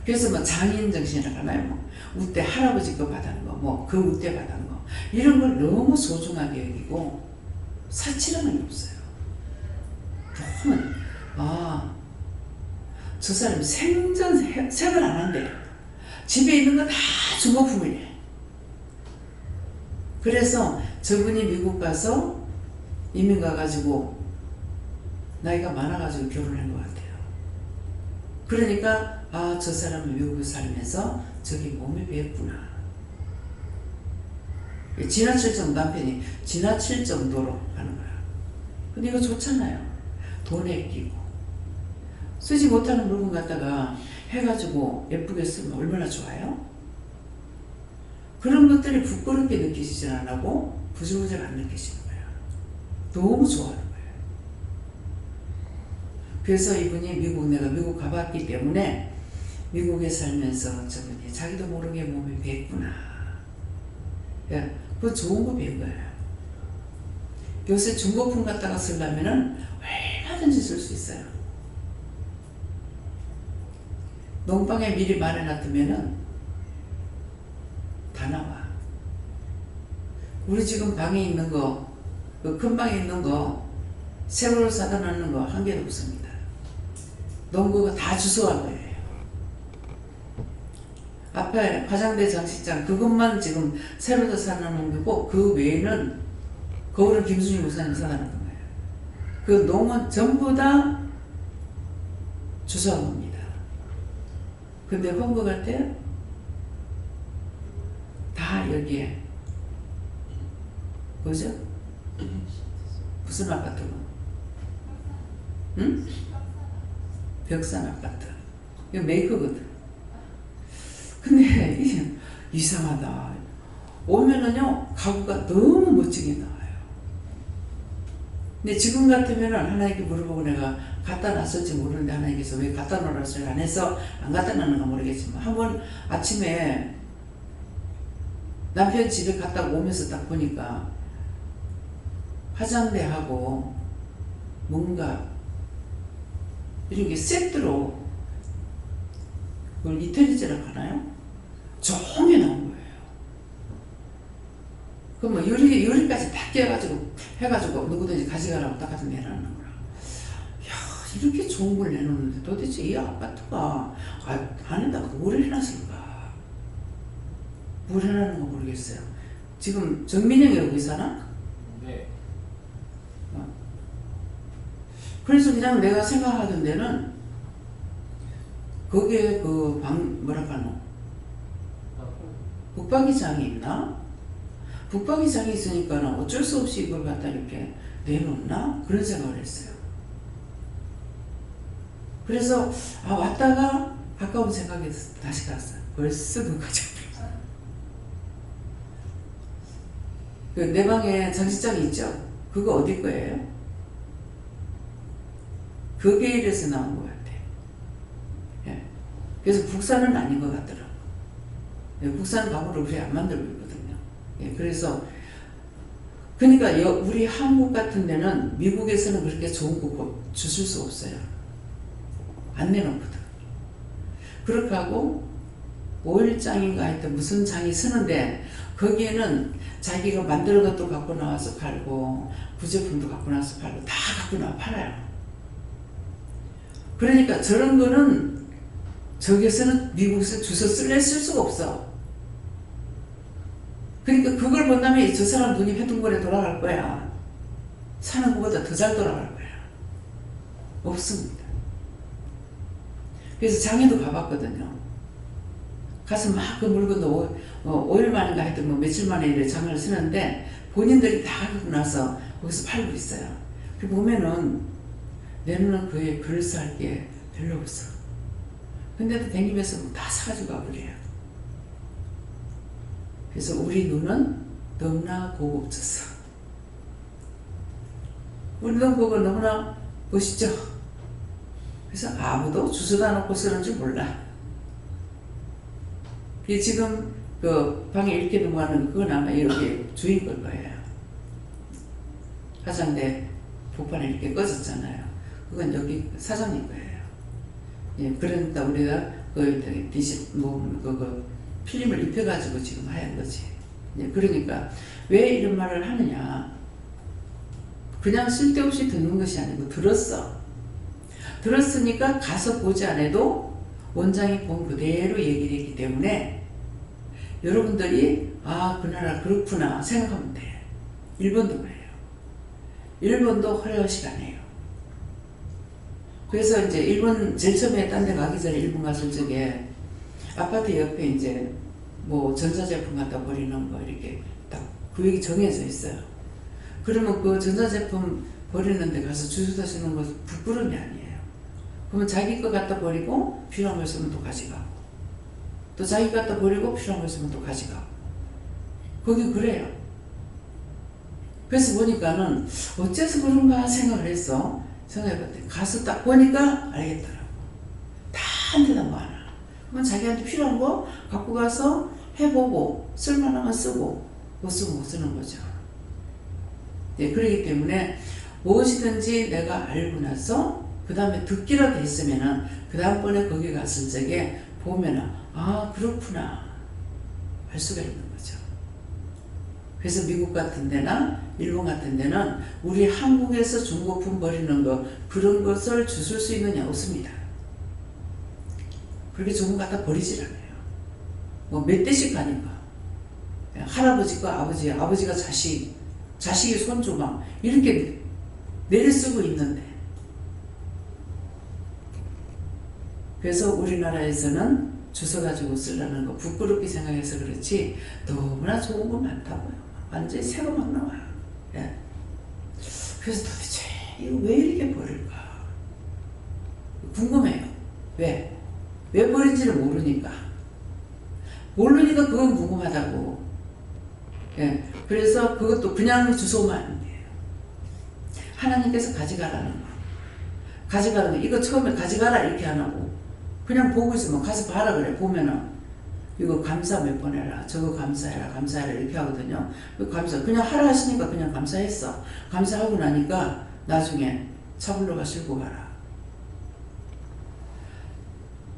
그래서 뭐 장인 정신이라고 하나요? 뭐 우대 할아버지 거 받은 거, 뭐 그 우대 받은 거 이런 걸 너무 소중하게 여기고 사치랑은 없어요. 보면 저 사람이 생을 안 한대. 집에 있는 거 다 중고품이래. 그래서 저분이 미국 가서 이민 가가지고 나이가 많아가지고 결혼한 것 같아요. 그러니까 저 사람은 미국에 살면서 저기 몸에 배웠구나. 지나칠 정도 남편이 지나칠 정도로 하는 거야. 근데 이거 좋잖아요. 돈에 끼고 쓰지 못하는 물건 갖다가 해가지고 예쁘게 쓰면 얼마나 좋아요? 그런 것들이 부끄럽게 느끼시진 안 하고 부들부들 안 느끼시는 거예요. 너무 좋아하는 거예요. 그래서 이분이 내가 미국 가봤기 때문에 미국에 살면서 저분이 자기도 모르게 몸에 배했구나. 그거 좋은 거 배운 거예요. 요새 중고품 갖다가 쓰려면은 얼마든지 쓸 수 있어요. 농방에 미리 말해놨으면은 다 나와. 우리 지금 방에 있는 거, 그 큰 방에 있는 거, 새로 사다 놓는 거 한 개도 없습니다. 농구가 다 주소한 거예요. 앞에 화장대 장식장, 그것만 지금 새로 사다 놓은 거고, 그 외에는 거울은 김순희 목사님 사다 놓은 거예요. 그 농은 전부 다 주소한 겁니다. 근데 헌거 같아요? 다 여기에. 뭐죠? 무슨 아파트고? 응? 벽산 아파트. 이거 메이커거든. 근데 이상하다. 오면은요, 가구가 너무 멋지게 나와요. 근데 지금 같으면은 하나님께 물어보고 내가 갖다 놨을지 모르는데 하나님께서 왜 갖다 놓으라 소리 안 해서 안 갖다 놨는가 모르겠지만 한번 아침에 남편 집에 갔다 오면서 딱 보니까 화장대하고 뭔가 이런 게 세트로 그걸 이태리제라고 하나요? 좋은 게 나온 거예요. 그럼 뭐 요리까지 다 해가지고 누구든지 가져가라고 딱 가서 내놓는 거라. 야, 이렇게 좋은 걸 내놓는데 도대체 이 아파트가 안에다가 뭘 해놨을까? 뭘 해놨는 거 모르겠어요. 지금 정민영이 여기 사나? 네. 그래서 그냥 내가 생각하던 데는 거기에 그 뭐랄까노 북박이장이 있나? 북박이장이 있으니까 어쩔 수 없이 이걸 갖다 이렇게 내놓나? 그런 생각을 했어요. 그래서 왔다가 아까운 생각이 다시 갔어요. 벌써 그거죠. 내 방에 장식장이 있죠? 그거 어디 거예요? 그게 이래서 나온 것 같아. 예. 그래서 국산은 아닌 것 같더라고. 예, 국산 가구를 우리 안 만들고 있거든요. 예, 그래서 그러니까 우리 한국 같은 데는 미국에서는 그렇게 좋은 거 주실 수 없어요. 안 내놓거든. 그렇게 하고 5일장인가 하여튼 무슨 장이 서는데 거기에는 자기가 만드는 것도 갖고 나와서 팔고 부제품도 갖고 나와서 팔고 다 갖고 나와 팔아요. 그러니까 저런 거는 저기서는 미국에서 주소 쓸 수가 없어. 그러니까 그걸 본다면 저 사람 눈이 회둥거려 돌아갈 거야. 사는 것보다 더 잘 돌아갈 거야. 없습니다. 그래서 장에도 가봤거든요. 가서 막 그 물건도 5일 만인가 하여튼 뭐 며칠 만에 이래 장을 쓰는데 본인들이 다 갖고 나서 거기서 팔고 있어요. 그 보면은 내 눈은 그에 그럴싸할 게 별로 없어. 근데도 댕기면서 다 사가지고 가버려요. 그래서 우리 눈은 너무나 고급졌어. 우리 눈 그거 너무나 멋있죠? 그래서 아무도 주소다 놓고 쓰는 줄 몰라. 지금 그 방에 이렇게 넘어가는 그건 아마 이렇게 주인 걸 거예요. 화장대 복판에 이렇게 꺼졌잖아요. 그건 여기 사장님 거예요. 예, 그러니까 우리가 그 필름을 입혀가지고 지금 하얀 거지. 예, 그러니까 왜 이런 말을 하느냐? 그냥 쓸데없이 듣는 것이 아니고 들었으니까 가서 보지 않아도 원장이 본 그대로 얘기를 했기 때문에 여러분들이 아, 그 나라 그렇구나 생각하면 돼. 일본도 그래요. 일본도 허례허식 안 해요. 그래서 이제 일본 제일 처음에 딴 데 가기 전에 일본 갔을 적에 아파트 옆에 이제 뭐 전자제품 갖다 버리는 거 이렇게 딱 구역이 정해져 있어요. 그러면 그 전자제품 버리는 데 가서 주소 다시는 거 부끄러움이 아니에요. 그러면 자기 거 갖다 버리고 필요한 거 있으면 또 가져가고 또 자기 갖다 버리고 필요한 거 있으면 또 가져가고 거기 그래요. 그래서 보니까는 어째서 그런가 생각을 했어. 생각해봤더니 가서 딱 보니까 알겠더라고. 다 한 데다 모아놔. 그러면 자기한테 필요한 거 갖고 가서 해보고 쓸만한 건 쓰고 못 쓰면 못 쓰는 거죠. 네, 그렇기 때문에 무엇이든지 내가 알고 나서 그 다음에 듣기라도 했으면은 그 다음번에 거기 갔을 적에 보면은 아 그렇구나 할 수가 있는 거죠. 그래서 미국 같은 데나 일본 같은 데는 우리 한국에서 중고품 버리는 거 그런 것을 주술 수 있느냐 없습니다. 그렇게 좋은 거 갖다 버리질 않아요. 뭐 몇 대씩 가니까 할아버지가 아버지, 아버지가 자식, 자식이 손주 막 이렇게 내려 쓰고 있는데 그래서 우리나라에서는 주워 가지고 쓰려는 거 부끄럽게 생각해서 그렇지 너무나 좋은 거 많다고요. 완전히 새로 막 나와요. 예. 그래서 도대체 이거 왜 이렇게 버릴까 궁금해요. 왜 버린지를 모르니까 그건 궁금하다고. 예. 그래서 그것도 그냥 주워오면 안 돼요. 하나님께서 가져가라는 거. 가져가는 거. 이거 처음에 가져가라 이렇게 안 하고 그냥 보고 있으면 가서 봐라 그래. 보면은 이거 감사 몇 번 해라. 저거 감사해라 이렇게 하거든요. 감사 그냥 하라 하시니까 그냥 감사했어. 감사하고 나니까 나중에 차불러가 싣고 가라.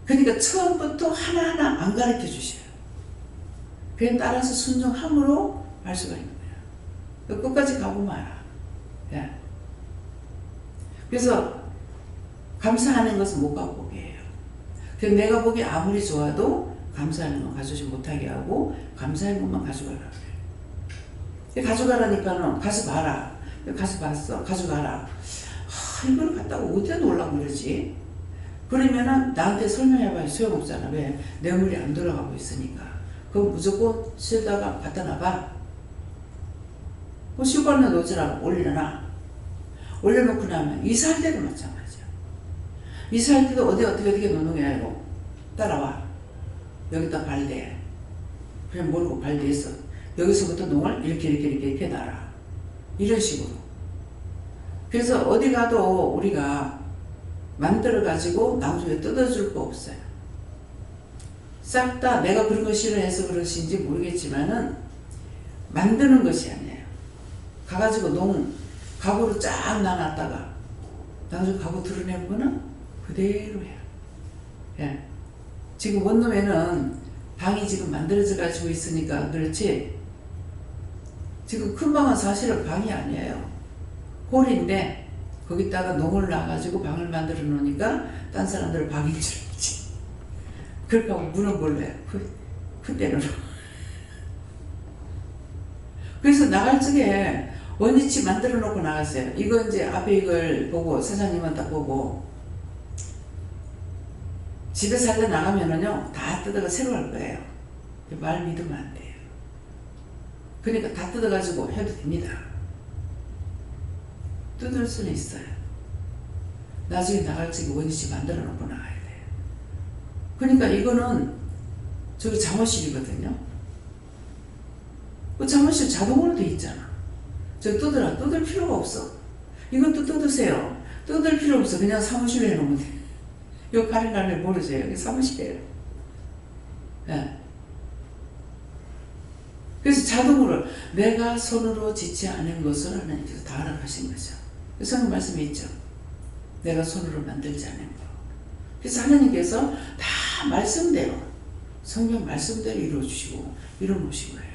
그러니까 처음부터 하나하나 안 가르쳐 주셔요. 그냥 따라서 순종함으로 할 수가 있는 거예요. 끝까지 가고 마라. 예. 그래서 감사하는 것은 못 가고 보게 해요. 그래서 내가 보기 아무리 좋아도 감사하는 건 가져오지 못하게 하고 감사하는 것만 가져가라 그래. 가져가라니까는 가서 봐라. 가서 봤어. 가져가라. 이걸 갖다가 어디다 놓으려고 그러지? 그러면은 나한테 설명해봐야 소용없잖아. 왜? 내 물이 안 돌아가고 있으니까. 그럼 무조건 실다가 갖다 놔봐. 뭐 시골에 놓으라고 올려놔. 올려놓고 나면 이사할 때도 마찬가지야. 이사할 때도 어떻게 놓는 게 아니고 따라와. 여기다 발대. 그냥 모르고 발대했어. 여기서부터 농을 이렇게 놔라. 이런 식으로. 그래서 어디 가도 우리가 만들어가지고 나중에 뜯어줄 거 없어요. 싹 다 내가 그런 거 싫어해서 그러신지 모르겠지만은 만드는 것이 아니에요. 가가지고 가구로 쫙 놔놨다가 나중에 가구 드러내는 거는 그대로 해요. 예. 지금 원룸에는 방이 지금 만들어져 가지고 있으니까 그렇지 지금 큰 방은 사실은 방이 아니에요. 홀인데 거기다가 농을 놔가지고 방을 만들어 놓으니까 딴 사람들은 방인 줄 알지. 그렇게 하고 문은 몰라요. 그때는. 그래서 나갈 적에 원위치 만들어 놓고 나갔어요. 이거 이제 앞에 이걸 보고 사장님은 딱 보고 집에 살다 나가면은요 다 뜯어가 새로 할 거예요. 말 믿으면 안 돼요. 그러니까 다 뜯어가지고 해도 됩니다. 뜯을 수는 있어요. 나중에 나갈 적에 원위치 만들어 놓고 나가야 돼요. 그러니까 이거는 저기 잠옷실이거든요. 그 잠옷실 자동으로 돼 있잖아. 저 뜯을 필요가 없어. 이것도 뜯으세요. 뜯을 필요 없어. 그냥 사무실에 해놓으면 돼. 요 가리나를 모르세요. 여기 사무실이에요. 네. 그래서 자동으로 내가 손으로 짓지 않은 것을 하나님께서 다 허락하신 거죠. 성경 말씀에 있죠. 내가 손으로 만들지 않은 거. 그래서 하나님께서 다 말씀대로 성경 말씀대로 이루어주시고 이루어놓으신 거예요.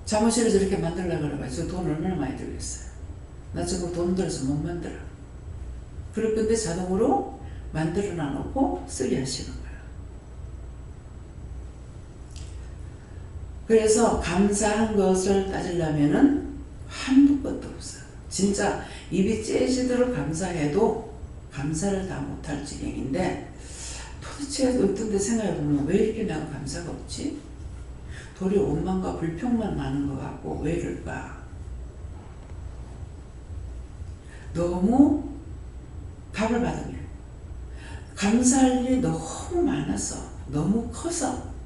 잠옷실을 저렇게 만들려고 그래가지고 돈 얼마나 많이 들겠어요. 나 저거 돈 들어서 못 만들어. 그럴 건데 자동으로 만들어 놔놓고 쓰게 하시는 거예요. 그래서 감사한 것을 따지려면은 한두 것도 없어요. 진짜 입이 째지도록 감사해도 감사를 다 못할 지경인데 도대체 어떤 데 생각해보면 왜 이렇게 내가 감사가 없지? 도리어 원망과 불평만 많은 것 같고 왜 이럴까? 너무 답을 받은 게 감사할 일이 너무 많아서 너무 커서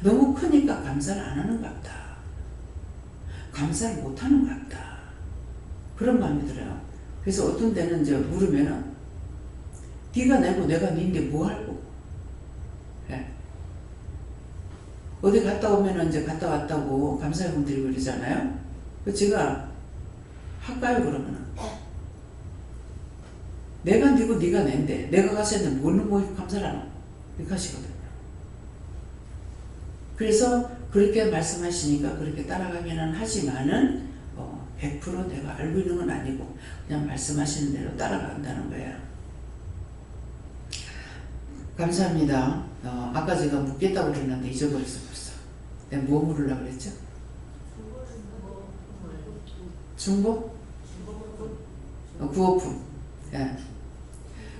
너무 크니까 감사를 안 하는 것 같다. 감사를 못 하는 것 같다. 그런 마음이 들어요. 그래서 어떤 데는 이제 물으면은 네가 내고 내가 니인데 뭐 할고? 네. 어디 갔다 오면은 이제 갔다 왔다고 감사의금 드리고 그러잖아요. 그 제가 할까요 그러면은? 내가 니고 네가 낸데 내가 가서 했는데 뭘로 뭐 감사를 하노? 이렇게 하시거든요. 그래서 그렇게 말씀하시니까 그렇게 따라가기는 하지만은 100% 내가 알고 있는 건 아니고 그냥 말씀하시는 대로 따라간다는 거예요. 감사합니다. 아까 제가 묻겠다고 그랬는데 잊어버렸어 벌써. 내가 뭐 물으려고 그랬죠? 중복? 구호품. 예.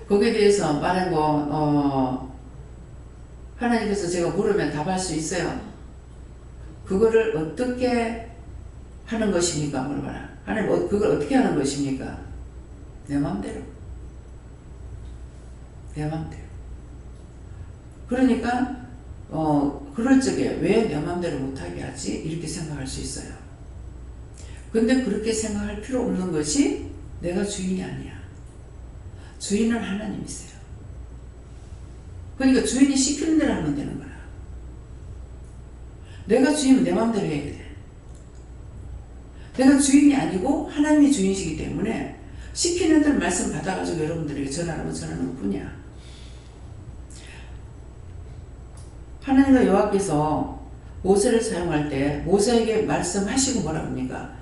거기에 대해서 말한 거 하나님께서 제가 물으면 답할 수 있어요. 그거를 어떻게 하는 것입니까? 물어봐라. 하나님 그걸 어떻게 하는 것입니까? 내 마음대로. 내 마음대로. 그러니까 그럴 적에 왜 내 마음대로 못하게 하지? 이렇게 생각할 수 있어요. 근데 그렇게 생각할 필요 없는 것이 내가 주인이 아니야. 주인은 하나님이세요. 그러니까 주인이 시키는 대로 하면 되는 거야. 내가 주인은 내 마음대로 해야 돼. 내가 주인이 아니고 하나님이 주인이시기 때문에 시키는 대로 말씀 받아가지고 여러분들에게 전하라면 전하는 것 뿐이야. 하나님과 여호와께서 모세를 사용할 때 모세에게 말씀하시고 뭐라 합니까?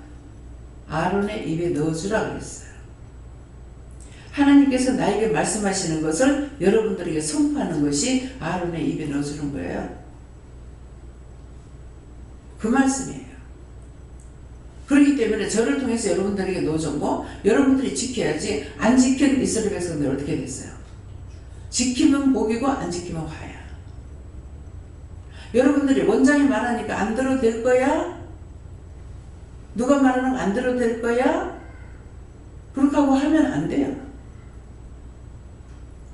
아론의 입에 넣어주라 그랬어요. 하나님께서 나에게 말씀하시는 것을 여러분들에게 선포하는 것이 아론의 입에 넣어주는 거예요. 그 말씀이에요. 그렇기 때문에 저를 통해서 여러분들에게 넣어준 거 여러분들이 지켜야지. 안 지킨 이스라엘 백성들 어떻게 됐어요? 지키면 복이고 안 지키면 화야. 여러분들이 원장이 말하니까 안 들어도 될 거야? 누가 말하는 거 안 들어도 될 거야? 그렇게 하고 하면 안 돼요.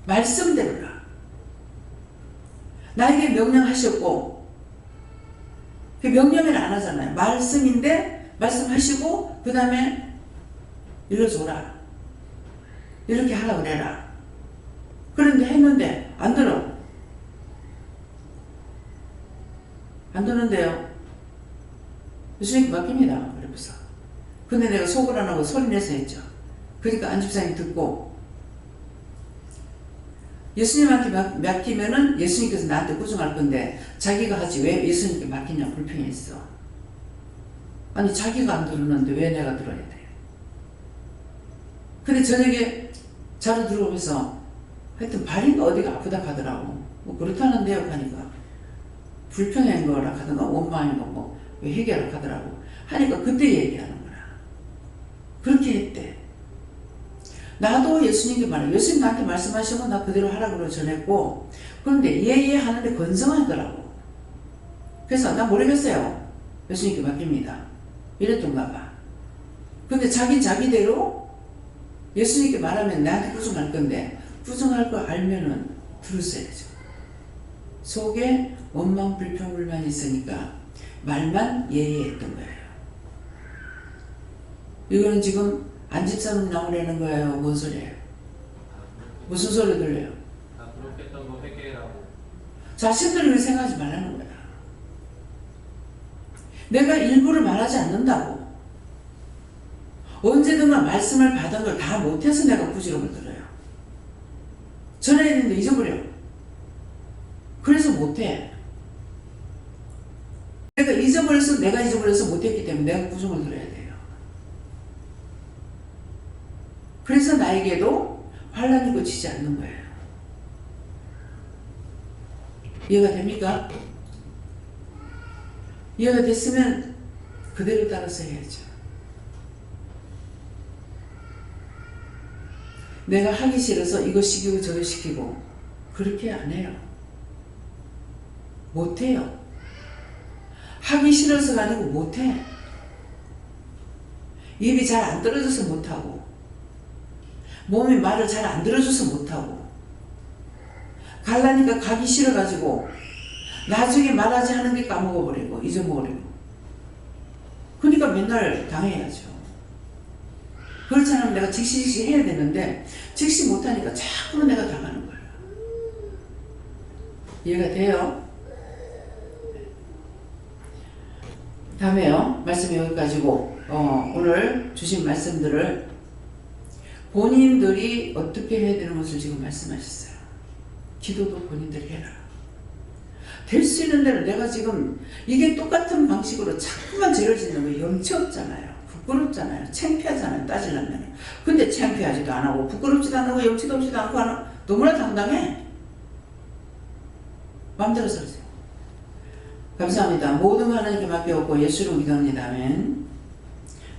말씀대로라. 나에게 명령하셨고 그 명령을 안 하잖아요. 말씀인데 말씀하시고 그 다음에 일러줘라. 이렇게 하라 그래라. 그런데 했는데 안 들어. 안 되는데요. 예수님께 맡깁니다. 그래서. 근데 내가 속을 안 하고 소리내서 했죠. 그러니까 안집사님이 듣고 예수님한테 맡기면은 예수님께서 나한테 구중할 건데 자기가 하지 왜 예수님께 맡기냐 불평했어. 아니 자기가 안 들었는데 왜 내가 들어야 돼요? 근데 저녁에 자러 들어오면서 하여튼 발인가 어디가 아프다 하더라고. 뭐 그렇다는데요 하니까 불평한 거라 하든가 원망인 거뭐 해결을 하더라고. 하니까 그때 얘기하는 거라. 그렇게 했대. 나도 예수님께 말해. 예수님 나한테 말씀하시면 나 그대로 하라고 전했고, 그런데 예예 하는데 건성하더라고. 그래서 나 모르겠어요. 예수님께 맡깁니다. 이랬던가 봐. 근데 자기대로 예수님께 말하면 나한테 부정할 건데, 부정할 거 알면은 들었어야죠. 속에 원망, 불평, 불만이 있으니까 말만 예예했던 거예요. 이거는 지금 안집사람 나오려는 거예요? 뭔 소리예요? 무슨 소리 들려요? 다 그렇게 했던 거 회개라고. 자신들을 생각하지 말라는 거야. 내가 일부러 말하지 않는다고. 언제든가 말씀을 받은 걸 다 못해서 내가 부지런을 들어요. 전해야 되는데 잊어버려. 그래서 못해. 내가 잊어버려서 못했기 때문에 내가 부정을 들어야 돼요. 그래서 나에게도 환란이 꽂히지 않는 거예요. 이해가 됩니까? 이해가 됐으면 그대로 따라서 해야죠. 내가 하기 싫어서 이거 시키고 저거 시키고 그렇게 안 해요. 못해요. 하기 싫어서가 아니고 못해. 입이 잘 안 떨어져서 못하고 몸이 말을 잘 안 들어줘서 못하고 갈라니까 가기 싫어가지고 나중에 말하지 하는 게 까먹어버리고 잊어먹어버리고 그러니까 맨날 당해야죠. 그렇지 않으면 내가 즉시 해야 되는데 즉시 못하니까 자꾸 내가 당하는 거예요. 이해가 돼요? 다음에요. 말씀이 여기까지고 오늘 주신 말씀들을 본인들이 어떻게 해야 되는 것을 지금 말씀하셨어요. 기도도 본인들이 해라. 될 수 있는 대로 내가 지금 이게 똑같은 방식으로 자꾸만 죄를 짓는 거 염치 없잖아요. 부끄럽잖아요. 창피하잖아요. 따지려면. 근데 창피하지도 안 하고 부끄럽지도 않고 염치도 없지도 않고 너무나 당당해. 마음대로 살세요. 감사합니다. 모든 하나님께 맡겨오고 예수로 기도합니다. 아멘.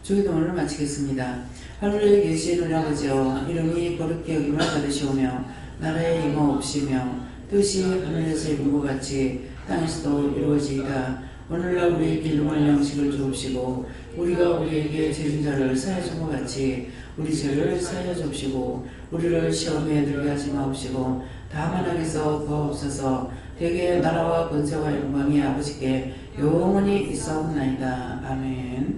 주기도 오늘 마치겠습니다. 하늘에 계시는 아버지여 이름이 거룩히 여김을 받으시오며 나라에 임하옵시며 뜻이 하늘에서 이룬 것 같이 땅에서도 이루어지이다. 오늘날 우리에게 일용할 양식을 주옵시고 우리가 우리에게 죄진 자를 사하여 준 것 같이 우리 죄를 사하여 줍시고 우리를 시험에 들게 하지 마옵시고 다만 악에서 구하옵소서. 대개 나라와 권세와 영광이 아버지께 영원히 있사옵나이다. 아멘.